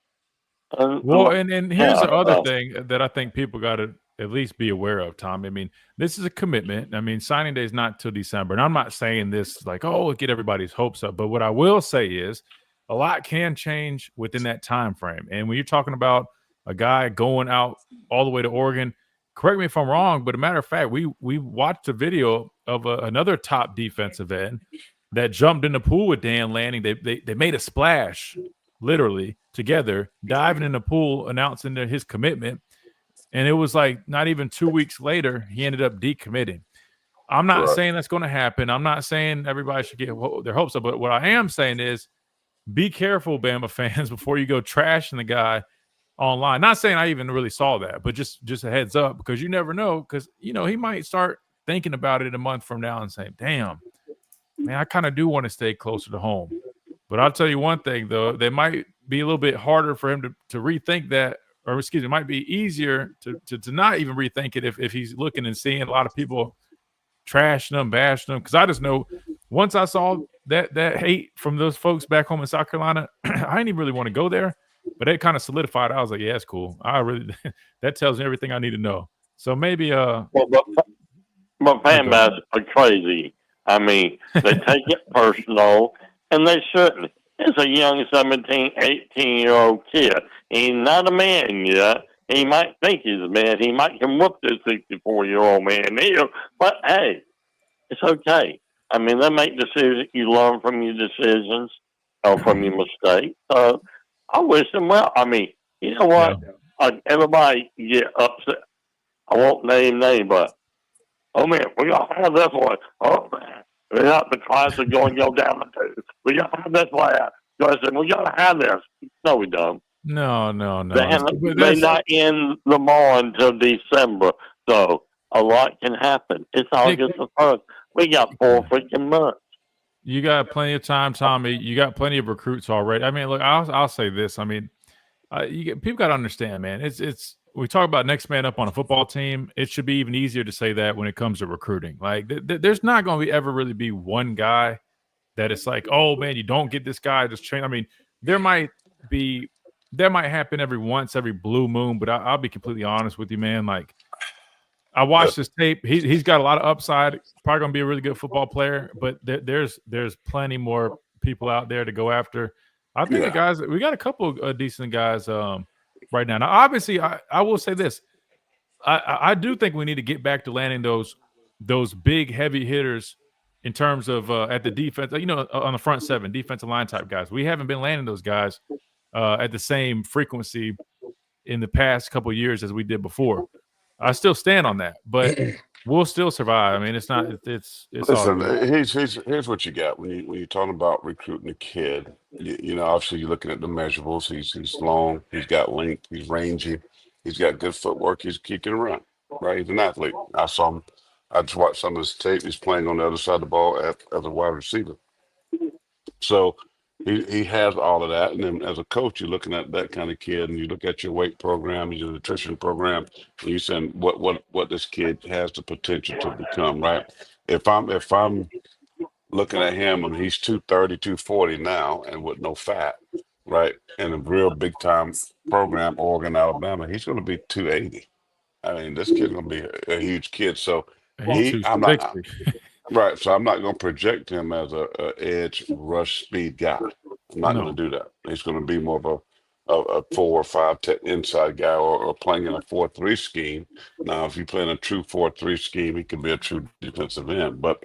S2: Well, and here's the other thing that I think people got to at least be aware of, Tom. I mean, this is a commitment. I mean, signing day is not till December. And I'm not saying this like, oh, get everybody's hopes up. But what I will say is a lot can change within that time frame. And when you're talking about a guy going out all the way to Oregon, correct me if I'm wrong, but a matter of fact, we watched a video of another top defensive end that jumped in the pool with Dan Lanning. They made a splash, literally together, diving in the pool, announcing his commitment. And it was like not even 2 weeks later, he ended up decommitting. I'm not saying that's going to happen. I'm not saying everybody should get their hopes up. But what I am saying is be careful, Bama fans, before you go trashing the guy online. Not saying I even really saw that, but just a heads up, because you never know. Because, he might start thinking about it a month from now and say, damn, man, I kind of do want to stay closer to home. But I'll tell you one thing, though, they might be a little bit harder for him to rethink that. Or it might be easier to not even rethink it if he's looking and seeing a lot of people trashing him, bashing him. Because I just know once I saw that hate from those folks back home in South Carolina, I didn't even really want to go there. But it kind of solidified. I was like, yeah, that's cool. That tells me everything I need to know. So maybe
S5: but fan bases are crazy. I mean, they take it personal, and they shouldn't. It's a young 17, 18-year-old kid. He's not a man yet. He might think he's a man. He might can whoop this 64-year-old man. But, hey, it's okay. I mean, they make decisions. You learn from your decisions or from your mistakes. So I wish them well. I mean, you know what? Yeah. Everybody get upset. I won't name names, but, oh, man, we got to have this one. Oh, man. We got the class is going to go down the tube. We got to have this class. So I said, we got to have this. No, we don't.
S2: No.
S5: They not end the mall until December. So a lot can happen. It's August the 1st. We got 4 freaking months.
S2: You got plenty of time, Tommy. You got plenty of recruits already. I mean, look, I'll say this. I mean, people got to understand, man. It's we talk about next man up on a football team. It should be even easier to say that when it comes to recruiting. Like, there's not going to ever really be one guy that it's like, oh man, you don't get this guy just train. I mean, that might happen every blue moon. But I'll be completely honest with you, man. Like, I watched this tape. He's got a lot of upside. Probably going to be a really good football player. But there's plenty more people out there to go after. I think the guys, we got a couple of decent guys right now. Now, obviously, I will say this. I do think we need to get back to landing those big, heavy hitters in terms of at the defense, on the front seven, defensive line type guys. We haven't been landing those guys at the same frequency in the past couple of years as we did before. I still stand on that, but we'll still survive. I mean, it's not. It's.
S3: Listen, here's what you got when you're talking about recruiting a kid. Obviously you're looking at the measurables. He's long. He's got length. He's rangy. He's got good footwork. He can run. Right. He's an athlete. I saw him. I just watched some of his tape. He's playing on the other side of the ball as a wide receiver. So he has all of that. And then as a coach, you're looking at that kind of kid, and you look at your weight program, your nutrition program, and you're saying what this kid has the potential to become, right? If I'm looking at him and he's 230, 240 now and with no fat, right, in a real big time program, Oregon, Alabama, he's going to be 280. I mean, this kid's going to be a huge kid. So I'm not right. So I'm not going to project him as a edge rush speed guy. I'm not going to do that. He's going to be more of a 4 or 5 inside guy or playing in a 4-3 scheme. Now, if you play in a true 4-3 scheme, he can be a true defensive end. But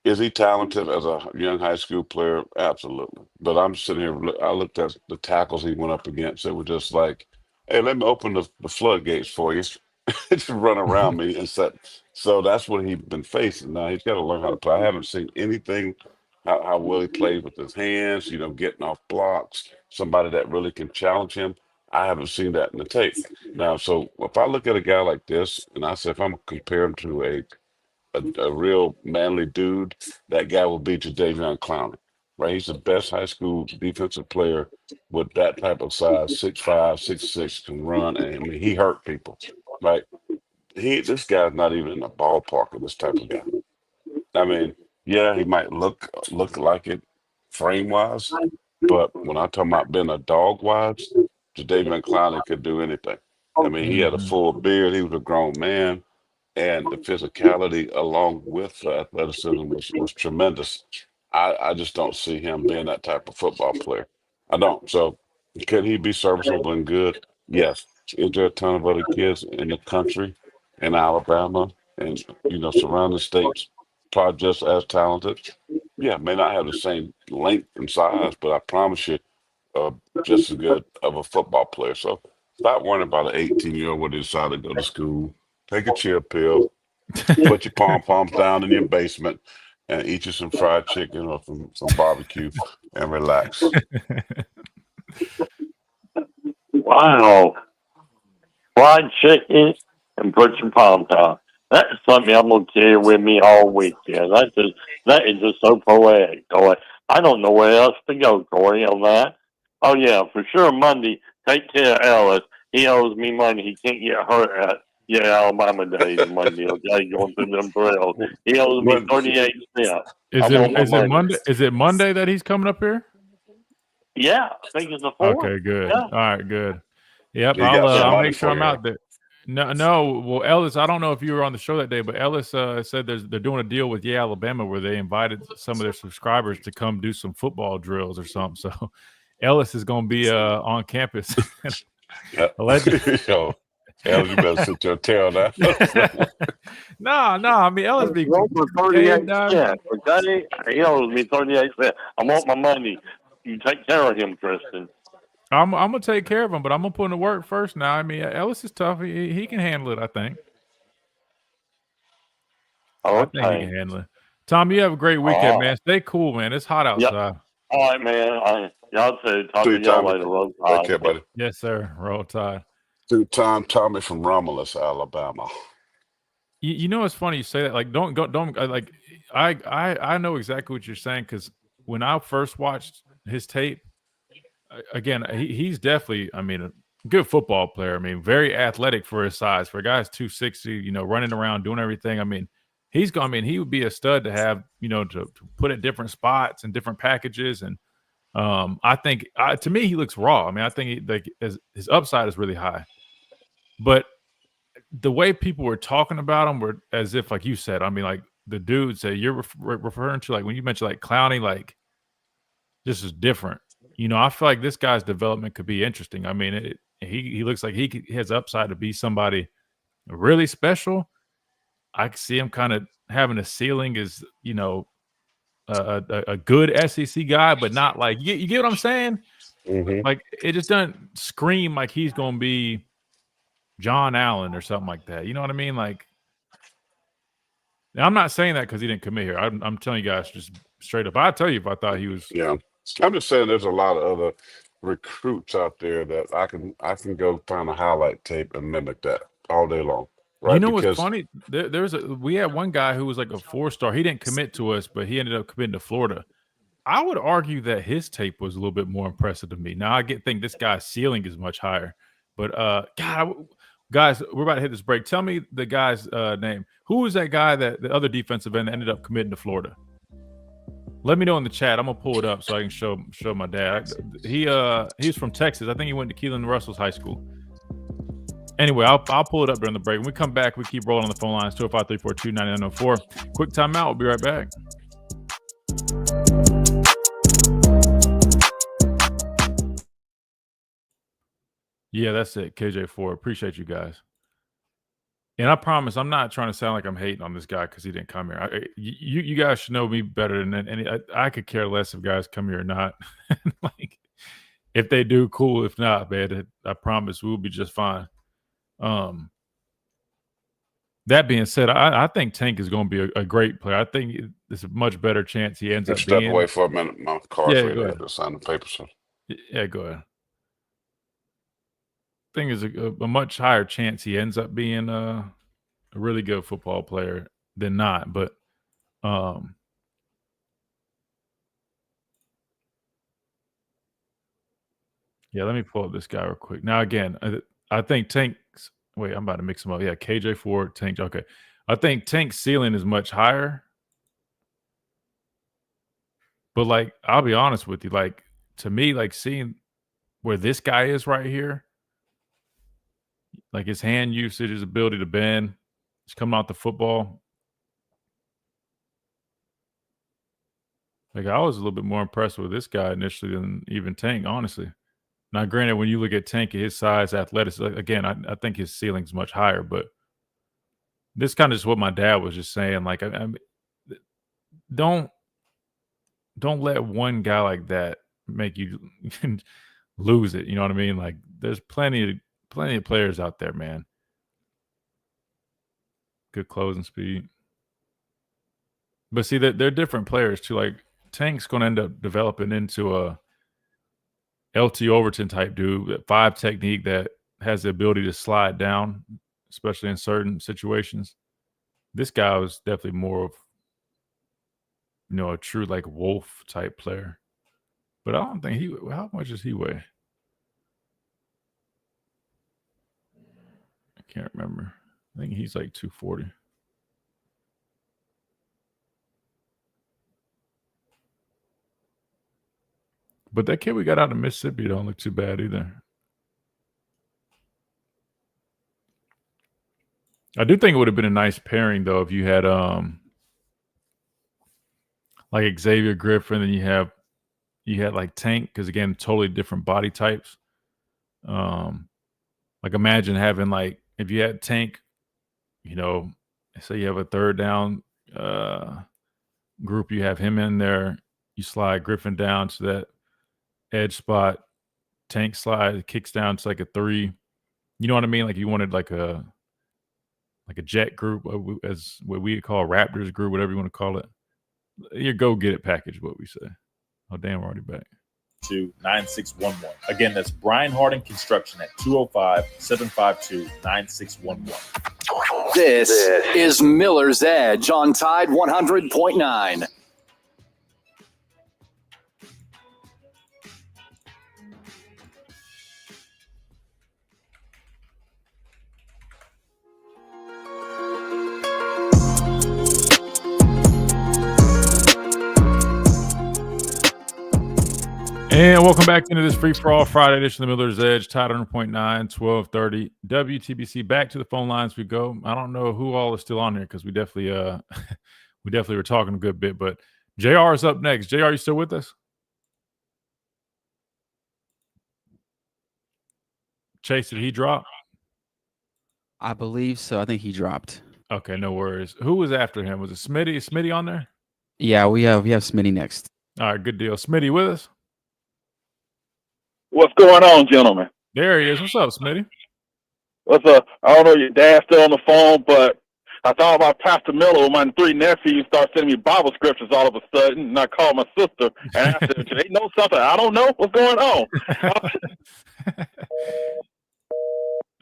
S3: is he talented as a young high school player? Absolutely. But I'm sitting here, I looked at the tackles he went up against. It was just like, hey, let me open the floodgates for you. Just run around me and set. So that's what he's been facing. Now he's got to learn how to play. I haven't seen anything how well he plays with his hands, getting off blocks, somebody that really can challenge him. I haven't seen that in the tape. Now, so if I look at a guy like this, and I say if I'm going to compare him to a real manly dude, that guy will be Jadeveon Clowney, right? He's the best high school defensive player with that type of size, 6'5", 6'6", can run, and I mean, he hurt people, right? This guy's not even in the ballpark of this type of guy. I mean, yeah, he might look like it frame-wise, but when I talk about being a dog-wise, Jadeveon Clowney could do anything. I mean, he had a full beard. He was a grown man. And the physicality along with the athleticism was tremendous. I just don't see him being that type of football player. I don't. So can he be serviceable and good? Yes. Is there a ton of other kids in the country, in Alabama, and surrounding states, probably just as talented? Yeah, may not have the same length and size, but I promise you, just as good of a football player. So stop worrying about an 18-year-old when they decide to go to school. Take a chill pill, put your pom poms down in your basement, and eat you some fried chicken or some barbecue and relax.
S5: Wow. Fried chicken and put some palm down. That's something I'm gonna carry with me all weekend. That is just so poetic, Corey. I don't know where else to go, Corey, on that. Oh yeah, for sure. Monday, take care of Ellis. He owes me money. He can't get hurt at Alabama days Monday. Okay, going through them drills. He owes me
S3: When
S5: 38 cents.
S2: Is
S5: I want my
S2: it
S5: money.
S2: Monday? Is it Monday that he's coming up here?
S5: Yeah, I think it's the 4th.
S2: Okay, good.
S5: Yeah.
S2: All right, good. Yep,
S3: you got some
S2: I'll
S3: money
S2: make sure
S3: for
S2: I'm
S3: you.
S2: out there. No. Well, Ellis, I don't know if you were on the show that day, but Ellis said they're doing a deal with Alabama where they invited some of their subscribers to come do some football drills or something. So Ellis is going to be on campus. Allegedly.
S3: Yo, Ellis, you better sit your tail down.
S2: No. I mean, Ellis be
S5: For 38 cents. Okay, he owes me 38 cents. I want my money. You take care of him, Kristen.
S2: I'm gonna take care of him, but I'm gonna put in the work first. Now, I mean, Ellis is tough. He can handle it. I think he can handle it. Tom, you have a great weekend, man. Stay cool, man. It's hot outside.
S5: Yep. All right, man. Y'all too. Talk
S3: See
S5: to
S3: you,
S5: y'all
S3: Tommy.
S5: later. Roll
S3: Take
S5: Tide.
S3: care, buddy.
S2: Yes, sir. Roll Tide.
S3: Two-time Tommy from Romulus, Alabama.
S2: You know, it's funny you say that. Like, don't like. I know exactly what you're saying because when I first watched his tape, again, he's definitely, I mean, a good football player. I mean, very athletic for his size. For a guy who's 260, running around, doing everything. I mean, he would be a stud to have, to put at different spots and different packages. And I think, to me, he looks raw. I mean, I think his upside is really high. But the way people were talking about him were as if, like you said, I mean, like the dudes that you're referring to, like when you mentioned like Clowney, like this is different. I feel like this guy's development could be interesting. I mean, he looks like he has upside to be somebody really special. I can see him kind of having a ceiling as, a good SEC guy, but not like, you get what I'm saying?
S3: Mm-hmm.
S2: Like, it just doesn't scream like he's going to be John Allen or something like that. You know what I mean? Like, I'm not saying that because he didn't commit here. I'm telling you guys just straight up. I'll tell you if I thought he was.
S3: Yeah. I'm just saying there's a lot of other recruits out there that I can go find a highlight tape and mimic that all day long. Right?
S2: You know what's funny? We had one guy who was like a 4-star. He didn't commit to us, but he ended up committing to Florida. I would argue that his tape was a little bit more impressive to me. Now I think this guy's ceiling is much higher. But guys, we're about to hit this break. Tell me the guy's name. Who was that guy that the other defensive end ended up committing to Florida? Let me know in the chat. I'm gonna pull it up so I can show my dad. He's from Texas. I think he went to Keelan Russell's high school. Anyway, I'll pull it up during the break. When we come back, we keep rolling on the phone lines 205-342-9904. Quick timeout. We'll be right back. Yeah, that's it. KJ4. Appreciate you guys. And I promise I'm not trying to sound like I'm hating on this guy because he didn't come here. You guys should know me better than any. I could care less if guys come here or not. Like, if they do, cool. If not, man, I promise we'll be just fine. That being said, I think Tank is going to be a great player. I think there's a much better chance he ends up
S3: step
S2: being.
S3: away for a minute. My car
S2: Yeah,
S3: for
S2: go
S3: you
S2: ahead.
S3: to sign the papers. So.
S2: Yeah, go ahead. I think is a much higher chance he ends up being a really good football player than not. But yeah, let me pull up this guy real quick. Now, again, I think Tank's – wait, I'm about to mix him up. Yeah, KJ Ford, Tank. Okay. I think Tank's ceiling is much higher. But, like, I'll be honest with you. Like, to me, like, seeing where this guy is right here, like his hand usage, his ability to bend, he's coming out the football. Like, I was a little bit more impressed with this guy initially than even Tank, honestly. Now, granted, when you look at Tank at his size, athleticism, again, I think his ceiling's much higher, but this kind of just what my dad was just saying. Like, don't let one guy like that make you lose it. You know what I mean? Like, there's plenty of players out there, man. Good closing speed. But see, they're different players too. Like, Tank's going to end up developing into a LT Overton type dude, 5 technique that has the ability to slide down, especially in certain situations. This guy was definitely more of, a true like wolf type player. But I don't think how much does he weigh? I can't remember. I think he's like 240. But that kid we got out of Mississippi don't look too bad either. I do think it would have been a nice pairing though if you had like Xavier Griffin and you had like Tank, because again, totally different body types. Like imagine having like if you had Tank, say you have a third down group, you have him in there, you slide Griffin down to that edge spot, Tank slide, kicks down to like a 3. You know what I mean? Like you wanted like a jet group, as what we call a Raptors group, whatever you want to call it. Your go get it package, what we say. Oh damn, we're already back.
S9: 9611. Again, that's Brian Harding Construction at 205-752-9611.
S10: This is Miller's Edge on Tide 100.9.
S2: And welcome back into this free-for-all Friday edition of the Miller's Edge, Tide 100.9, 1230 WTBC. Back to the phone lines we go. I don't know who all is still on here because we definitely were talking a good bit, but JR is up next. JR, you still with us? Chase, did he drop?
S11: I believe so. I think he dropped.
S2: Okay, no worries. Who was after him? Was it Smitty? Is Smitty on there?
S11: Yeah, we have Smitty next.
S2: All right, good deal. Smitty with us?
S12: What's going on, gentlemen?
S2: There he is. What's up, Smitty?
S12: What's up? I don't know your dad's still on the phone, but I thought about Pastor Miller when my 3 nephews start sending me Bible scriptures all of a sudden, and I called my sister and asked her, do they know something? I don't know. What's going on?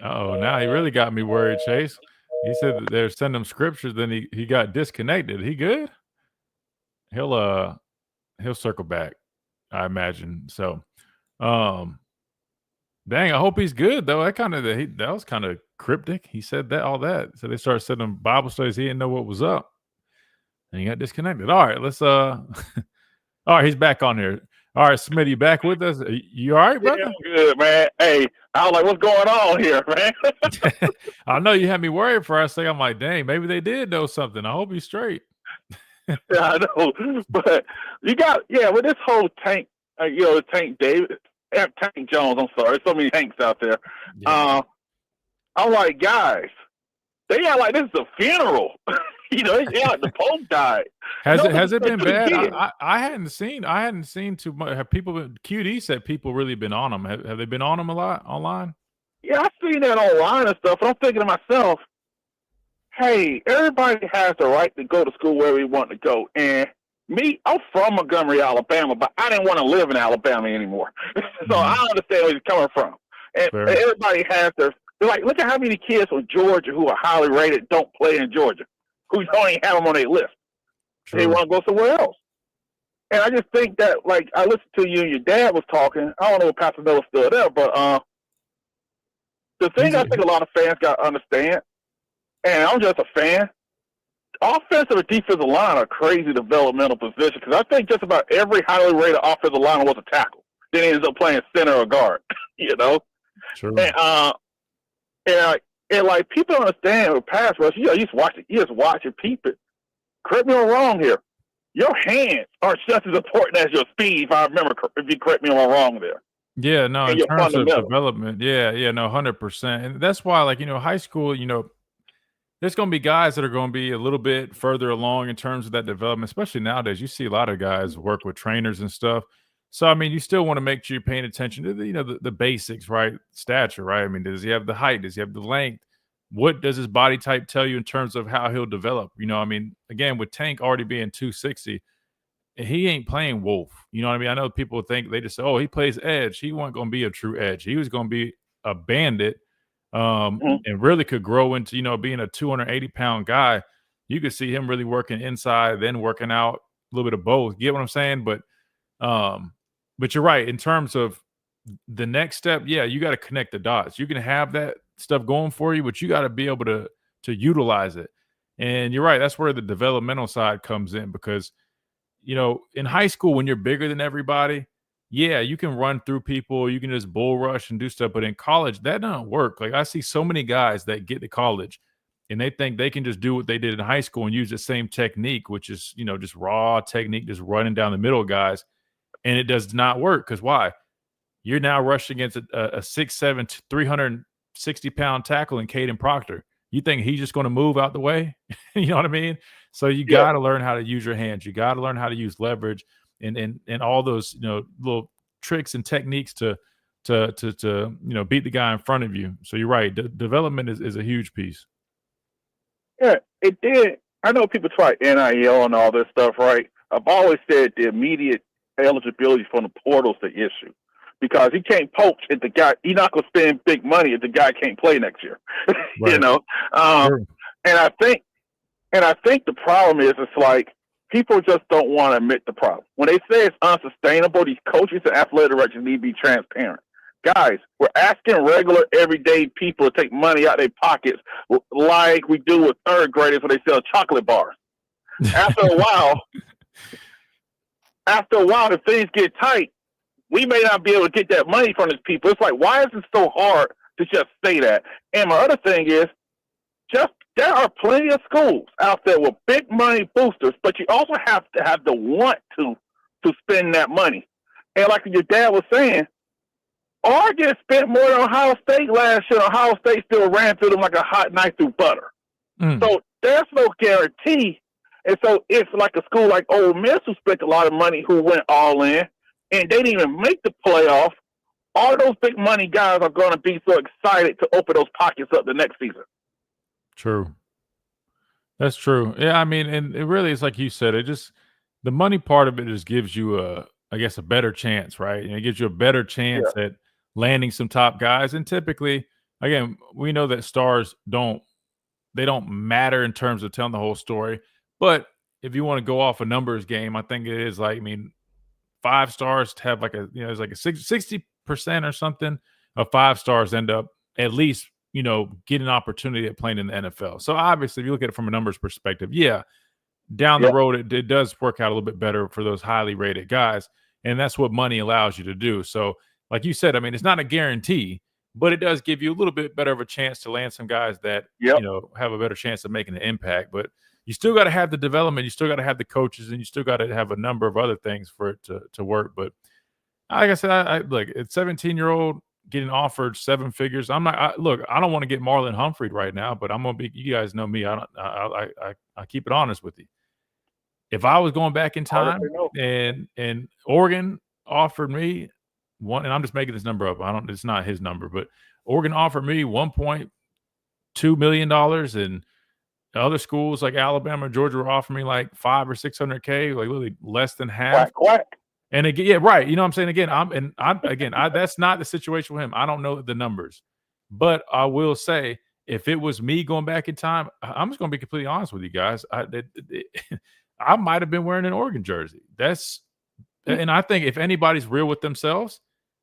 S2: Oh, now he really got me worried, Chase. He said that they're sending him scriptures, then he got disconnected. He good? He'll circle back, I imagine. So dang, I hope he's good though. That was kind of cryptic. He said all that. So they started sending Bible studies. He didn't know what was up. And he got disconnected. All right, let's all right, he's back on here. All right, Smitty, you back with us? You all right, brother?
S12: Yeah, I'm good, man. Hey, I was like, what's going on here, man?
S2: I know you had me worried for a second. I'm like, dang, maybe they did know something. I hope he's straight.
S12: Yeah, I know. But you got, with this whole Tank, Tank David, Tank Jones, I'm sorry. There's so many Tanks out there. Yeah. I'm like, guys, they act like this is a funeral. They like the Pope died.
S2: Has it been bad? I hadn't seen too much. Have people been, QD said people really been on them. Have they been on them a lot online?
S12: Yeah, I've seen that online and stuff, and I'm thinking to myself, hey, everybody has the right to go to school wherever you want to go. And me, I'm from Montgomery, Alabama, but I didn't want to live in Alabama anymore. So I understand where he's coming from. And everybody has their, look at how many kids from Georgia who are highly rated don't play in Georgia, who don't even have them on their list. True. They want to go somewhere else. And I just think that, I listened to you and your dad was talking. I don't know if Pastor Miller's still there, but the thing I think a lot of fans got to understand, and I'm just a fan, offensive and defensive line are crazy developmental positions because I think just about every highly rated offensive lineman was a tackle. Then he ends up playing center or guard, Sure. And people don't understand with pass rush, you just watch it, peep it. Correct me if I'm wrong here. your hands are just as important as your speed. If I remember, if you correct me if I'm wrong there.
S2: Yeah, no,
S12: And
S2: in
S12: your
S2: terms of
S12: fundamental.
S2: development, yeah, no, 100%. And that's why, like, high school, there's going to be guys that are going to be a little bit further along in terms of that development, especially nowadays. You see a lot of guys work with trainers and stuff. So, I mean, you still want to make sure you're paying attention to the basics, right? Stature, right? I mean, does he have the height? Does he have the length? What does his body type tell you in terms of how he'll develop? I mean, again, with Tank already being 260, he ain't playing Wolf. You know what I mean? I know people think they just say, oh, he plays edge. He wasn't going to be a true edge. He was going to be a bandit and really could grow into, being a 280-pound guy. You could see him really working inside, then working out, a little bit of both. Get what I'm saying? But you're right. In terms of the next step, yeah, you got to connect the dots. You can have that stuff going for you, but you got to be able to utilize it. And you're right. That's where the developmental side comes in because – in high school, when you're bigger than everybody, yeah, you can run through people, you can just bull rush and do stuff. But in college, that doesn't work. Like I see so many guys that get to college and they think they can just do what they did in high school and use the same technique, which is, just raw technique, just running down the middle of guys. And it does not work. Because why? You're now rushing against a 6'7", 360-pound tackle in Caden Proctor. You think he's just going to move out the way? You know what I mean? So you got to learn how to use your hands. You got to learn how to use leverage and all those little tricks and techniques to beat the guy in front of you. So you're right. Development is a huge piece.
S12: Yeah, it did. I know people try NIL and all this stuff, right? I've always said the immediate eligibility from the portal's the issue. Because he can't poach if the guy. He's not going to spend big money if the guy can't play next year.
S2: Right.
S12: Sure. And I think the problem is it's like people just don't want to admit the problem. When they say it's unsustainable, these coaches and athletic directors need to be transparent. Guys, we're asking regular, everyday people to take money out of their pockets like we do with third graders when they sell chocolate bars. After a while, if things get tight, we may not be able to get that money from these people. It's like, why is it so hard to just say that? And my other thing is, there are plenty of schools out there with big money boosters, but you also have to have the want to spend that money. And like your dad was saying, Oregon spent more than Ohio State last year. Ohio State still ran through them like a hot knife through butter. So there's no guarantee. And so if like a school like Ole Miss who spent a lot of money, who went all in, and they didn't even make the playoff, all those big money guys are going to be so excited to open those pockets up the next season.
S2: True. That's true. Yeah, I mean, and it really is like you said, the money part of it just gives you a better chance, right? And it gives you a better chance at landing some top guys. And typically, again, we know that stars don't matter in terms of telling the whole story. But if you want to go off a numbers game, I think it is like, 5 stars to have it's like a 60% or something of 5 stars end up at least, get an opportunity at playing in the NFL. So obviously, if you look at it from a numbers perspective, down the road, it does work out a little bit better for those highly rated guys. And that's what money allows you to do. So like you said, it's not a guarantee, but it does give you a little bit better of a chance to land some guys that, have a better chance of making an impact. But you still got to have the development. You still got to have the coaches, and you still got to have a number of other things for it to work. But like I said, I look, it's 17-year-old getting offered 7 figures. I don't want to get Marlon Humphrey right now, but I'm going to be, you guys know me. I keep it honest with you. If I was going back in time and Oregon offered me and I'm just making this number up. It's not his number, but Oregon offered me $1.2 million, and other schools like Alabama, Georgia were offering me like $500,000 or $600,000, like literally less than half.
S12: Quack.
S2: And again, right. You know what I'm saying? Again, that's not the situation with him. I don't know the numbers, but I will say, if it was me going back in time, I'm just going to be completely honest with you guys. I might have been wearing an Oregon jersey. And I think if anybody's real with themselves,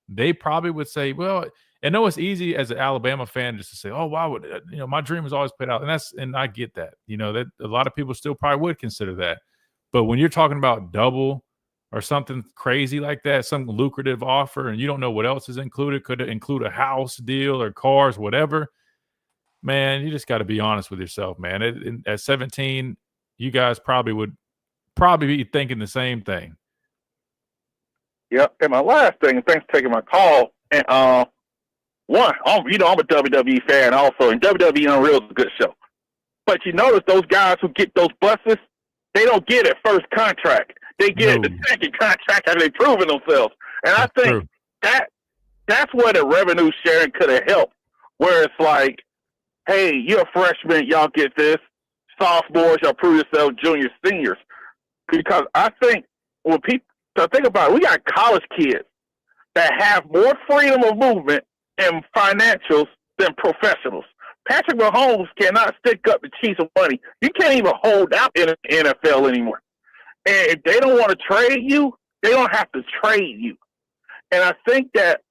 S2: they probably would say, well, I know it's easy as an Alabama fan just to say, oh, why would my dream was always played out. And I get that, that a lot of people still probably would consider that. But when you're talking about double or something crazy like that, some lucrative offer, and you don't know what else is included, could it include a house deal or cars, whatever, man, you just got to be honest with yourself, man. At 17, you guys probably would probably be thinking the same thing.
S12: Yep. And my last thing, and thanks for taking my call. And one, I'm a WWE fan also, and WWE Unreal is a good show. But you notice those guys who get those buses, they don't get it first contract. They get the second contract after they've proven themselves. And I think that's where the revenue sharing could have helped. Where it's like, hey, you're a freshman, y'all get this. Sophomores, y'all prove yourselves, juniors, seniors. Because I think when people think about it, we got college kids that have more freedom of movement and financials than professionals. Patrick Mahomes cannot stick up the Chiefs of money. You can't even hold out in the NFL anymore. And if they don't want to trade you, they don't have to trade you. And I think that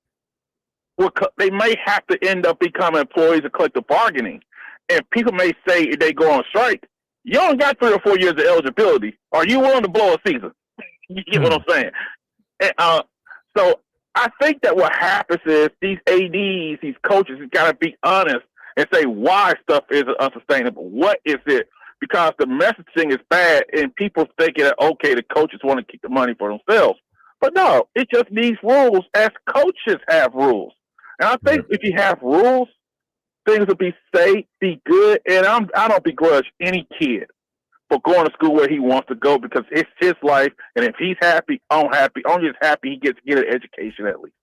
S12: they may have to end up becoming employees of collective bargaining. And people may say if they go on strike, you only got 3 or 4 years of eligibility. Are you willing to blow a season? You get what I'm saying? And, so I think that what happens is these ADs, these coaches, have got to be honest and say why stuff is unsustainable. What is it? Because the messaging is bad and people thinking that, okay, the coaches want to keep the money for themselves. But no, it just needs rules as coaches have rules. And I think if you have rules, things will be safe, be good. And I don't begrudge any kid for going to school where he wants to go because it's his life. And if he's happy, I'm happy. I'm just happy he gets to get an education at least.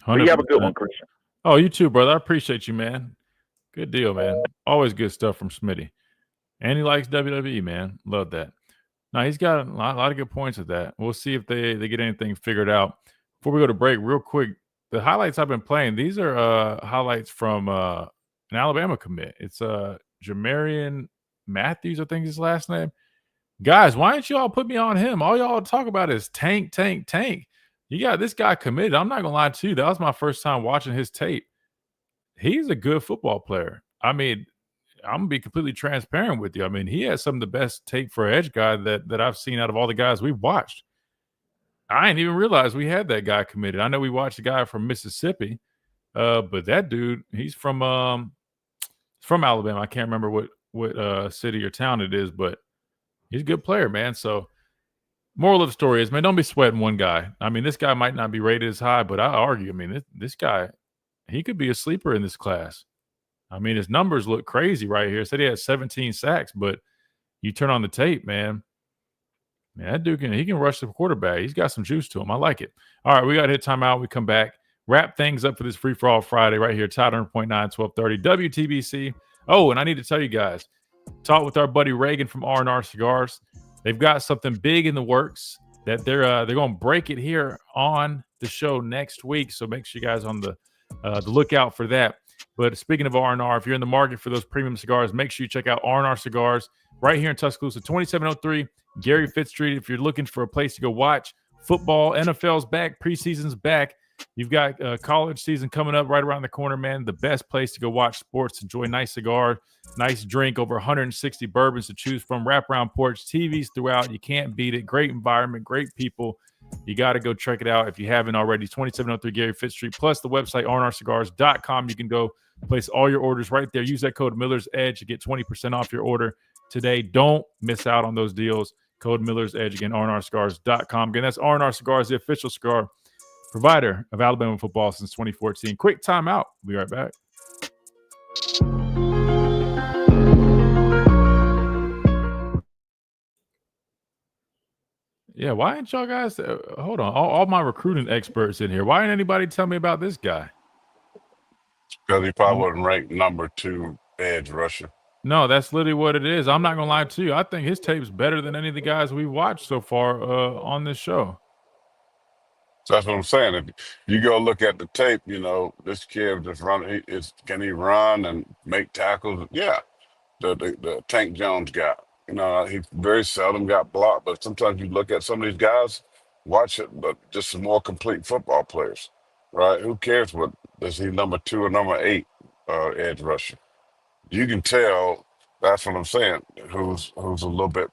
S12: But you have a good one, Christian.
S2: Oh, you too, brother. I appreciate you, man. Good deal, man. Always good stuff from Smitty. And he likes WWE, man. Love that. Now, he's got a lot of good points with that. We'll see if they get anything figured out. Before we go to break, real quick, the highlights I've been playing, these are highlights from an Alabama commit. It's Jamarian Matthews, I think is his last name. Guys, why don't you all put me on him? All y'all talk about is tank. You got this guy committed. I'm not going to lie to you. That was my first time watching his tape. He's a good football player. I mean, I'm going to be completely transparent with you. I mean, he has some of the best tape for an edge guy that I've seen out of all the guys we've watched. I didn't even realize we had that guy committed. I know we watched a guy from Mississippi, but that dude, he's from Alabama. I can't remember what city or town it is, but he's a good player, man. So moral of the story is, man, don't be sweating one guy. I mean, this guy might not be rated as high, but I argue, I mean, this guy, he could be a sleeper in this class. I mean, his numbers look crazy right here. Said he had 17 sacks, but you turn on the tape, man, that dude he can rush the quarterback. He's got some juice to him. I like it. All right, we got to hit timeout. We come back, wrap things up for this Free For All Friday right here, Tide 100.9, 1230 WTBC. Oh, and I need to tell you guys, talk with our buddy Reagan from R&R Cigars. They've got something big in the works that they're going to break it here on the show next week. So make sure you guys on the lookout for that. But speaking of R&R, if you're in the market for those premium cigars, make sure you check out R&R Cigars right here in Tuscaloosa, 2703 Gary Fitz Street. If you're looking for a place to go watch football, NFL's back, preseason's back. You've got college season coming up right around the corner, man. The best place to go watch sports, enjoy nice cigar, nice drink, over 160 bourbons to choose from, wraparound porch, TVs throughout. You can't beat it. Great environment, great people. You got to go check it out if you haven't already. 2703 Gary Fitz Street, plus the website rnrcigars.com. You can go place all your orders right there. Use that code Miller's Edge to get 20% off your order today. Don't miss out on those deals. Code Miller's Edge, again, rnrcigars.com. Again, that's R&R Cigars, the official cigar provider of Alabama football since 2014. Quick timeout. We'll be right back. Yeah, why ain't y'all guys hold on? All my recruiting experts in here. Why ain't anybody tell me about this guy?
S3: Because he probably wasn't ranked number 2 edge rusher.
S2: No, that's literally what it is. I'm not gonna lie to you. I think his tape's better than any of the guys we've watched so far on this show.
S3: So that's what I'm saying. If you go look at the tape, you know, this kid just run. Can he run and make tackles? Yeah, the Tank Jones guy. You know, he very seldom got blocked, but sometimes you look at some of these guys, watch it, but just some more complete football players, right? Who cares what is he number 2 or number 8 edge rusher? You can tell. That's what I'm saying. Who's a little bit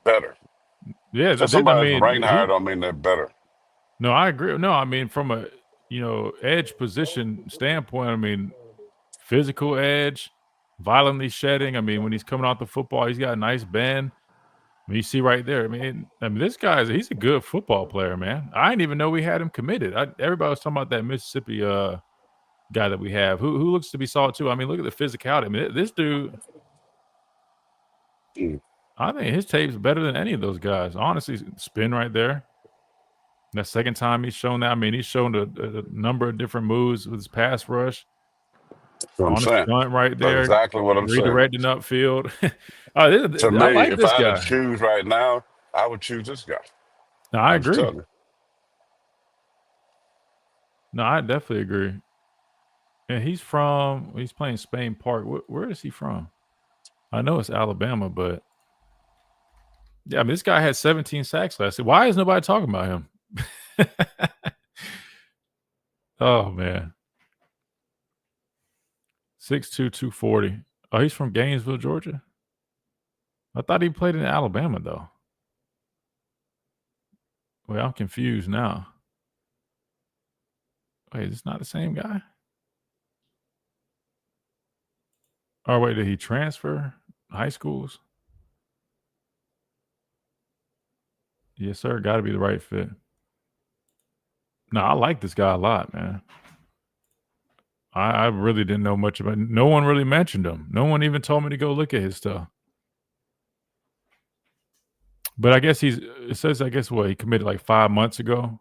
S3: better?
S2: Yeah,
S3: so somebody's ranked higher don't mean they're better.
S2: No, I agree. No, I mean from a edge position standpoint, I mean physical edge, violently shedding. I mean when he's coming off the football, he's got a nice bend. You see right there. I mean, this he's a good football player, man. I didn't even know we had him committed. Everybody was talking about that Mississippi guy that we have, who looks to be solid too. I mean, look at the physicality. I mean, this dude, I think his tape's better than any of those guys. Honestly, spin right there. That second time he's shown that. I mean, he's shown a number of different moves with his pass rush. On the front right there.
S3: That's exactly what I'm saying.
S2: Redirecting upfield.
S3: To me,
S2: I like
S3: if
S2: this
S3: I
S2: guy.
S3: had to choose right now, I would choose this guy.
S2: No, I agree. No, I definitely agree. And he's playing Spain Park. Where is he from? I know it's Alabama, but yeah, I mean, this guy had 17 sacks last year. Why is nobody talking about him? Oh, man. 6'2", 240. Oh, he's from Gainesville, Georgia? I thought he played in Alabama, though. Well, I'm confused now. Wait, it's not the same guy? Oh, wait, did he transfer high schools? Yes, sir. Got to be the right fit. No, I like this guy a lot, man. I really didn't know much about him. No one really mentioned him. No one even told me to go look at his stuff. But I guess he committed like 5 months ago.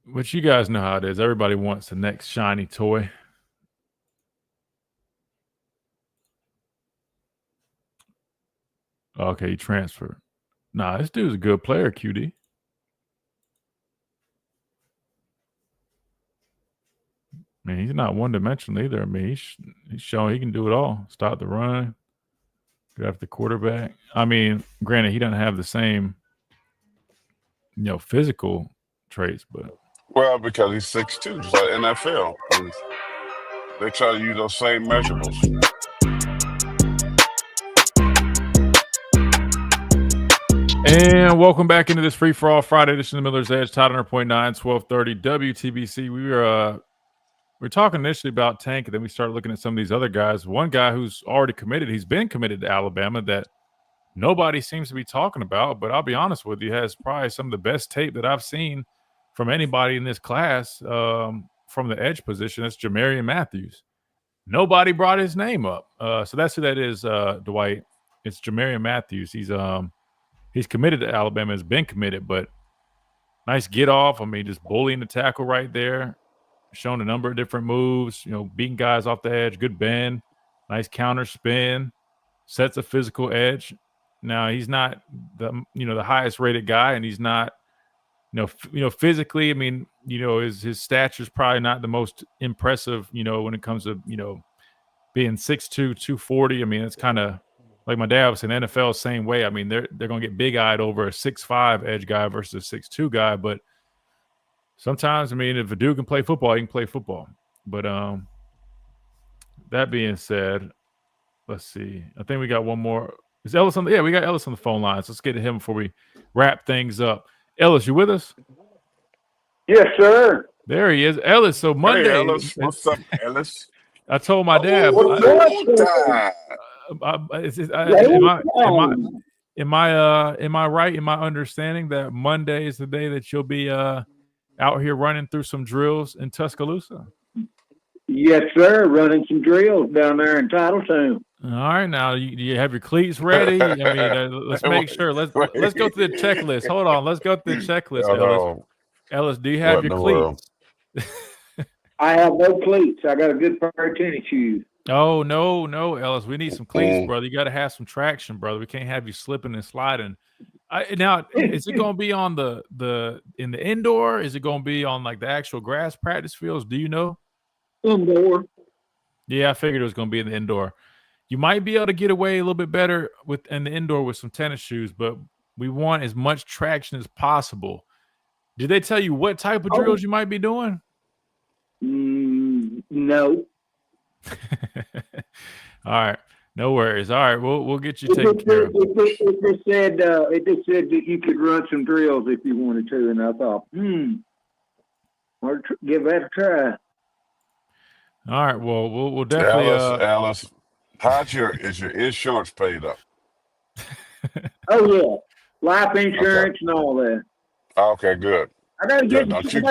S2: But you guys know how it is. Everybody wants the next shiny toy. Okay, he transferred. Nah, this dude's a good player, QD. I mean, he's not one-dimensional either. I mean, he's showing he can do it all. Stop the run. Get after the quarterback. I mean, granted, he doesn't have the same, physical traits, but.
S3: Well, because he's 6'2", just like NFL. And they try to use those same measurables.
S2: And welcome back into this free-for-all Friday edition of Miller's Edge, Todd 100.9, 1230 WTBC. We're talking initially about Tank, and then we started looking at some of these other guys. One guy who's already committed, he's been committed to Alabama that nobody seems to be talking about, but I'll be honest with you, has probably some of the best tape that I've seen from anybody in this class from the edge position. That's Jamarian Matthews. Nobody brought his name up. So that's who that is, Dwight. It's Jamarian Matthews. He's committed to Alabama, has been committed, but nice get off. I mean, just bullying the tackle right there. Shown a number of different moves, beating guys off the edge, good bend, nice counter spin, sets a physical edge. Now he's not the highest rated guy, and he's not, physically. I mean, his stature is probably not the most impressive, when it comes to being 6'2", 240. I mean, it's kind of like my dad was saying, NFL same way. I mean, they're gonna get big eyed over a 6'5" edge guy versus a 6'2" guy, but. Sometimes, I mean, if a dude can play football, he can play football. But that being said, let's see. I think we got one more. Is Ellis on? Yeah, we got Ellis on the phone lines. Let's get to him before we wrap things up. Ellis, you with us?
S13: Yes, sir.
S2: There he is. Ellis, so Monday.
S3: Hey, Ellis. What's up, Ellis?
S2: I told my dad. Am I right in my understanding that Monday is the day that you'll be out here running through some drills in Tuscaloosa?
S13: Yes, sir. Running some drills down there in Titletown.
S2: All right, now do you have your cleats ready? I mean, let's make sure. Let's go through the checklist. Hold on, let's go through the checklist, Ellis. Ellis, do you have your cleats?
S13: I have no cleats. I got a good pair of tennis shoes.
S2: Oh no, Ellis. We need some cleats, brother. You got to have some traction, brother. We can't have you slipping and sliding. Now, is it going to be on in the indoor? Is it going to be on like the actual grass practice fields? Do you know?
S13: Indoor.
S2: Yeah, I figured it was going to be in the indoor. You might be able to get away a little bit better in the indoor with some tennis shoes, but we want as much traction as possible. Did they tell you what type of drills you might be doing?
S13: No.
S2: All right. No worries. All right, we'll get you taken care of.
S13: It just said that you could run some drills if you wanted to, and I thought, I'll give that a try.
S2: All right. Well, we'll definitely.
S3: Alice, is your insurance paid up?
S13: Oh yeah, life insurance and all that.
S3: Okay, good.
S13: I gotta get
S3: Good.
S13: in shape.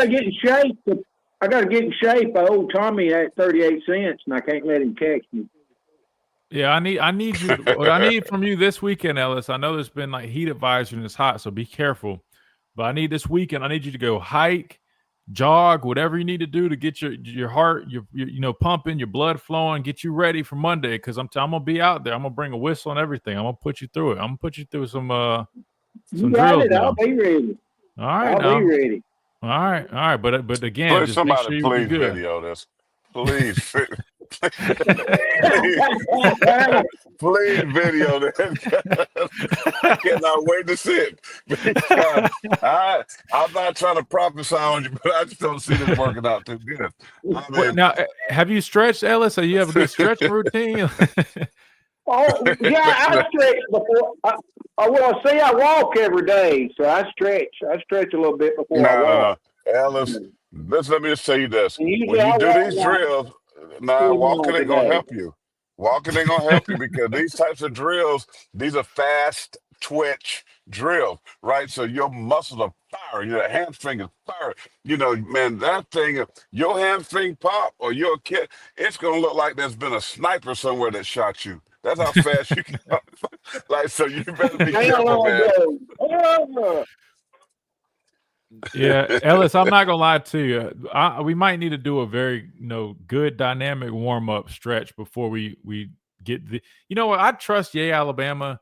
S13: I gotta get in shape. I owe Tommy at 38 cents, and I can't let him catch me.
S2: Yeah, I need you. What I need from you this weekend, Ellis. I know there's been like heat advisory and it's hot, so be careful. But I need this weekend. I need you to go hike, jog, whatever you need to do to get your heart, your pumping, your blood flowing, get you ready for Monday. Because I'm gonna be out there. I'm gonna bring a whistle and everything. I'm gonna put you through it. I'm gonna put you through some drills.
S13: I'll be ready.
S2: All right,
S13: I'll be ready.
S2: All right. But again,
S3: Please,
S2: just make
S3: somebody
S2: sure you
S3: please
S2: be good.
S3: video this. Please. Please video that. I cannot wait to see it. Because I'm not trying to prophesy on you, but I just don't see this working out too good. I mean,
S2: Now, have you stretched, Ellis? So you have a good stretch routine?
S13: Oh yeah, I stretch before. I walk every day, so I stretch. I stretch a little bit before I walk.
S3: No. Ellis, let me just tell you this. When you do these drills, walking ain't gonna help you. Walking ain't gonna help you because these types of drills, these are fast twitch drills, right? So your muscles are firing, your hamstring is firing. Man, that thing, your hamstring pop or your kid, it's gonna look like there's been a sniper somewhere that shot you. That's how fast you can. So you better be careful, man.
S2: Yeah, Ellis, I'm not gonna lie to you. We might need to do a very good dynamic warm up stretch before we get the. You know what? I trust Alabama.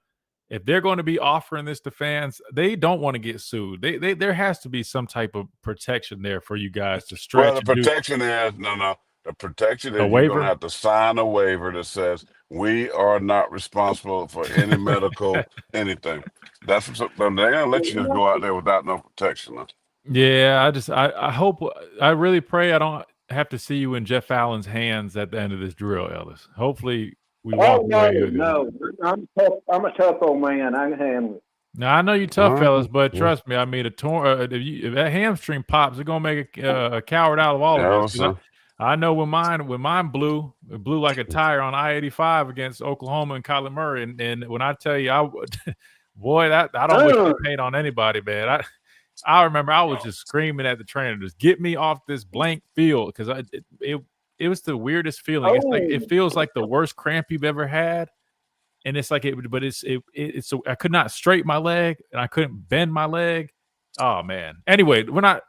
S2: If they're going to be offering this to fans, they don't want to get sued. There has to be some type of protection there for you guys to stretch.
S3: Well, the protection is no. The protection is
S2: A
S3: you're
S2: waiver?
S3: going to have to sign a waiver that says we are not responsible for any medical anything. They're going to let you just go out there without no protection.
S2: Yeah, I hope, I really pray I don't have to see you in Jeff Allen's hands at the end of this drill, Ellis. Hopefully we walk away.
S13: No, I'm a tough old man. I can handle it.
S2: Now I know you're tough, fellas, but trust me. I mean, if that hamstring pops, it's gonna make a coward out of all of us. I know when mine blew like a tire on I-85 against Oklahoma and Kyler Murray, and when I tell you, I don't wish pain on anybody, man. I remember I was just screaming at the trainer, just get me off this blank field, because it was the weirdest feeling. It's like it feels like the worst cramp you've ever had. And it's like it's so I could not straighten my leg and I couldn't bend my leg. Oh man. Anyway,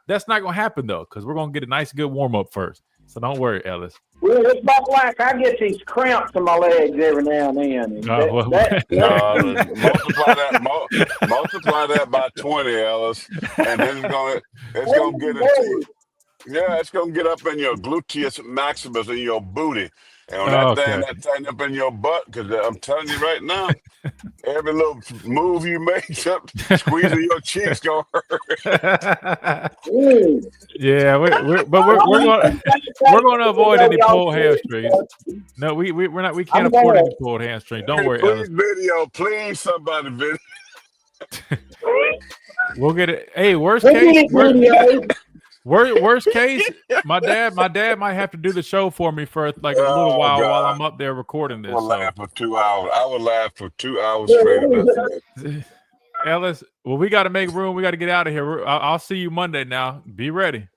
S2: that's not gonna happen though, because we're gonna get a nice good warm up first. So don't worry, Ellis.
S13: Well, it's about like I get these cramps in my legs every now and then.
S3: Multiply that by 20, Ellis, and then it's gonna get into it's gonna get up in your gluteus maximus in your booty. And when that thing up in your butt, because I'm telling you right now, every little move you make, squeezing your cheeks gonna hurt.
S2: Yeah, we're gonna avoid any pulled hamstrings. No, we're not. We can't afford any pulled hamstring. Don't worry, Ellis.
S3: Please, somebody video.
S2: We'll get it. Hey, worst case. Worst case, my dad might have to do the show for me for like a little while I'm up there recording this.
S3: I would laugh for 2 hours. I would laugh for 2 hours straight.
S2: Ellis, well, we got to make room. We got to get out of here. I'll see you Monday now. Be ready.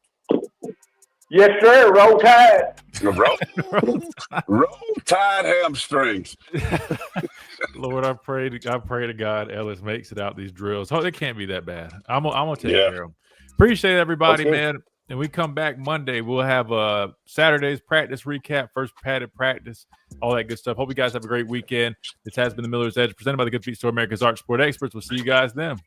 S13: Yes, sir. Roll Tide.
S3: Roll Tide hamstrings.
S2: Lord, I pray to God Ellis makes it out these drills. Oh, it can't be that bad. I'm gonna take care of them. Appreciate everybody, man. And we come back Monday. We'll have Saturday's practice recap, first padded practice, all that good stuff. Hope you guys have a great weekend. This has been the Miller's Edge, presented by the Good Feet Store, America's Art Sport Experts. We'll see you guys then.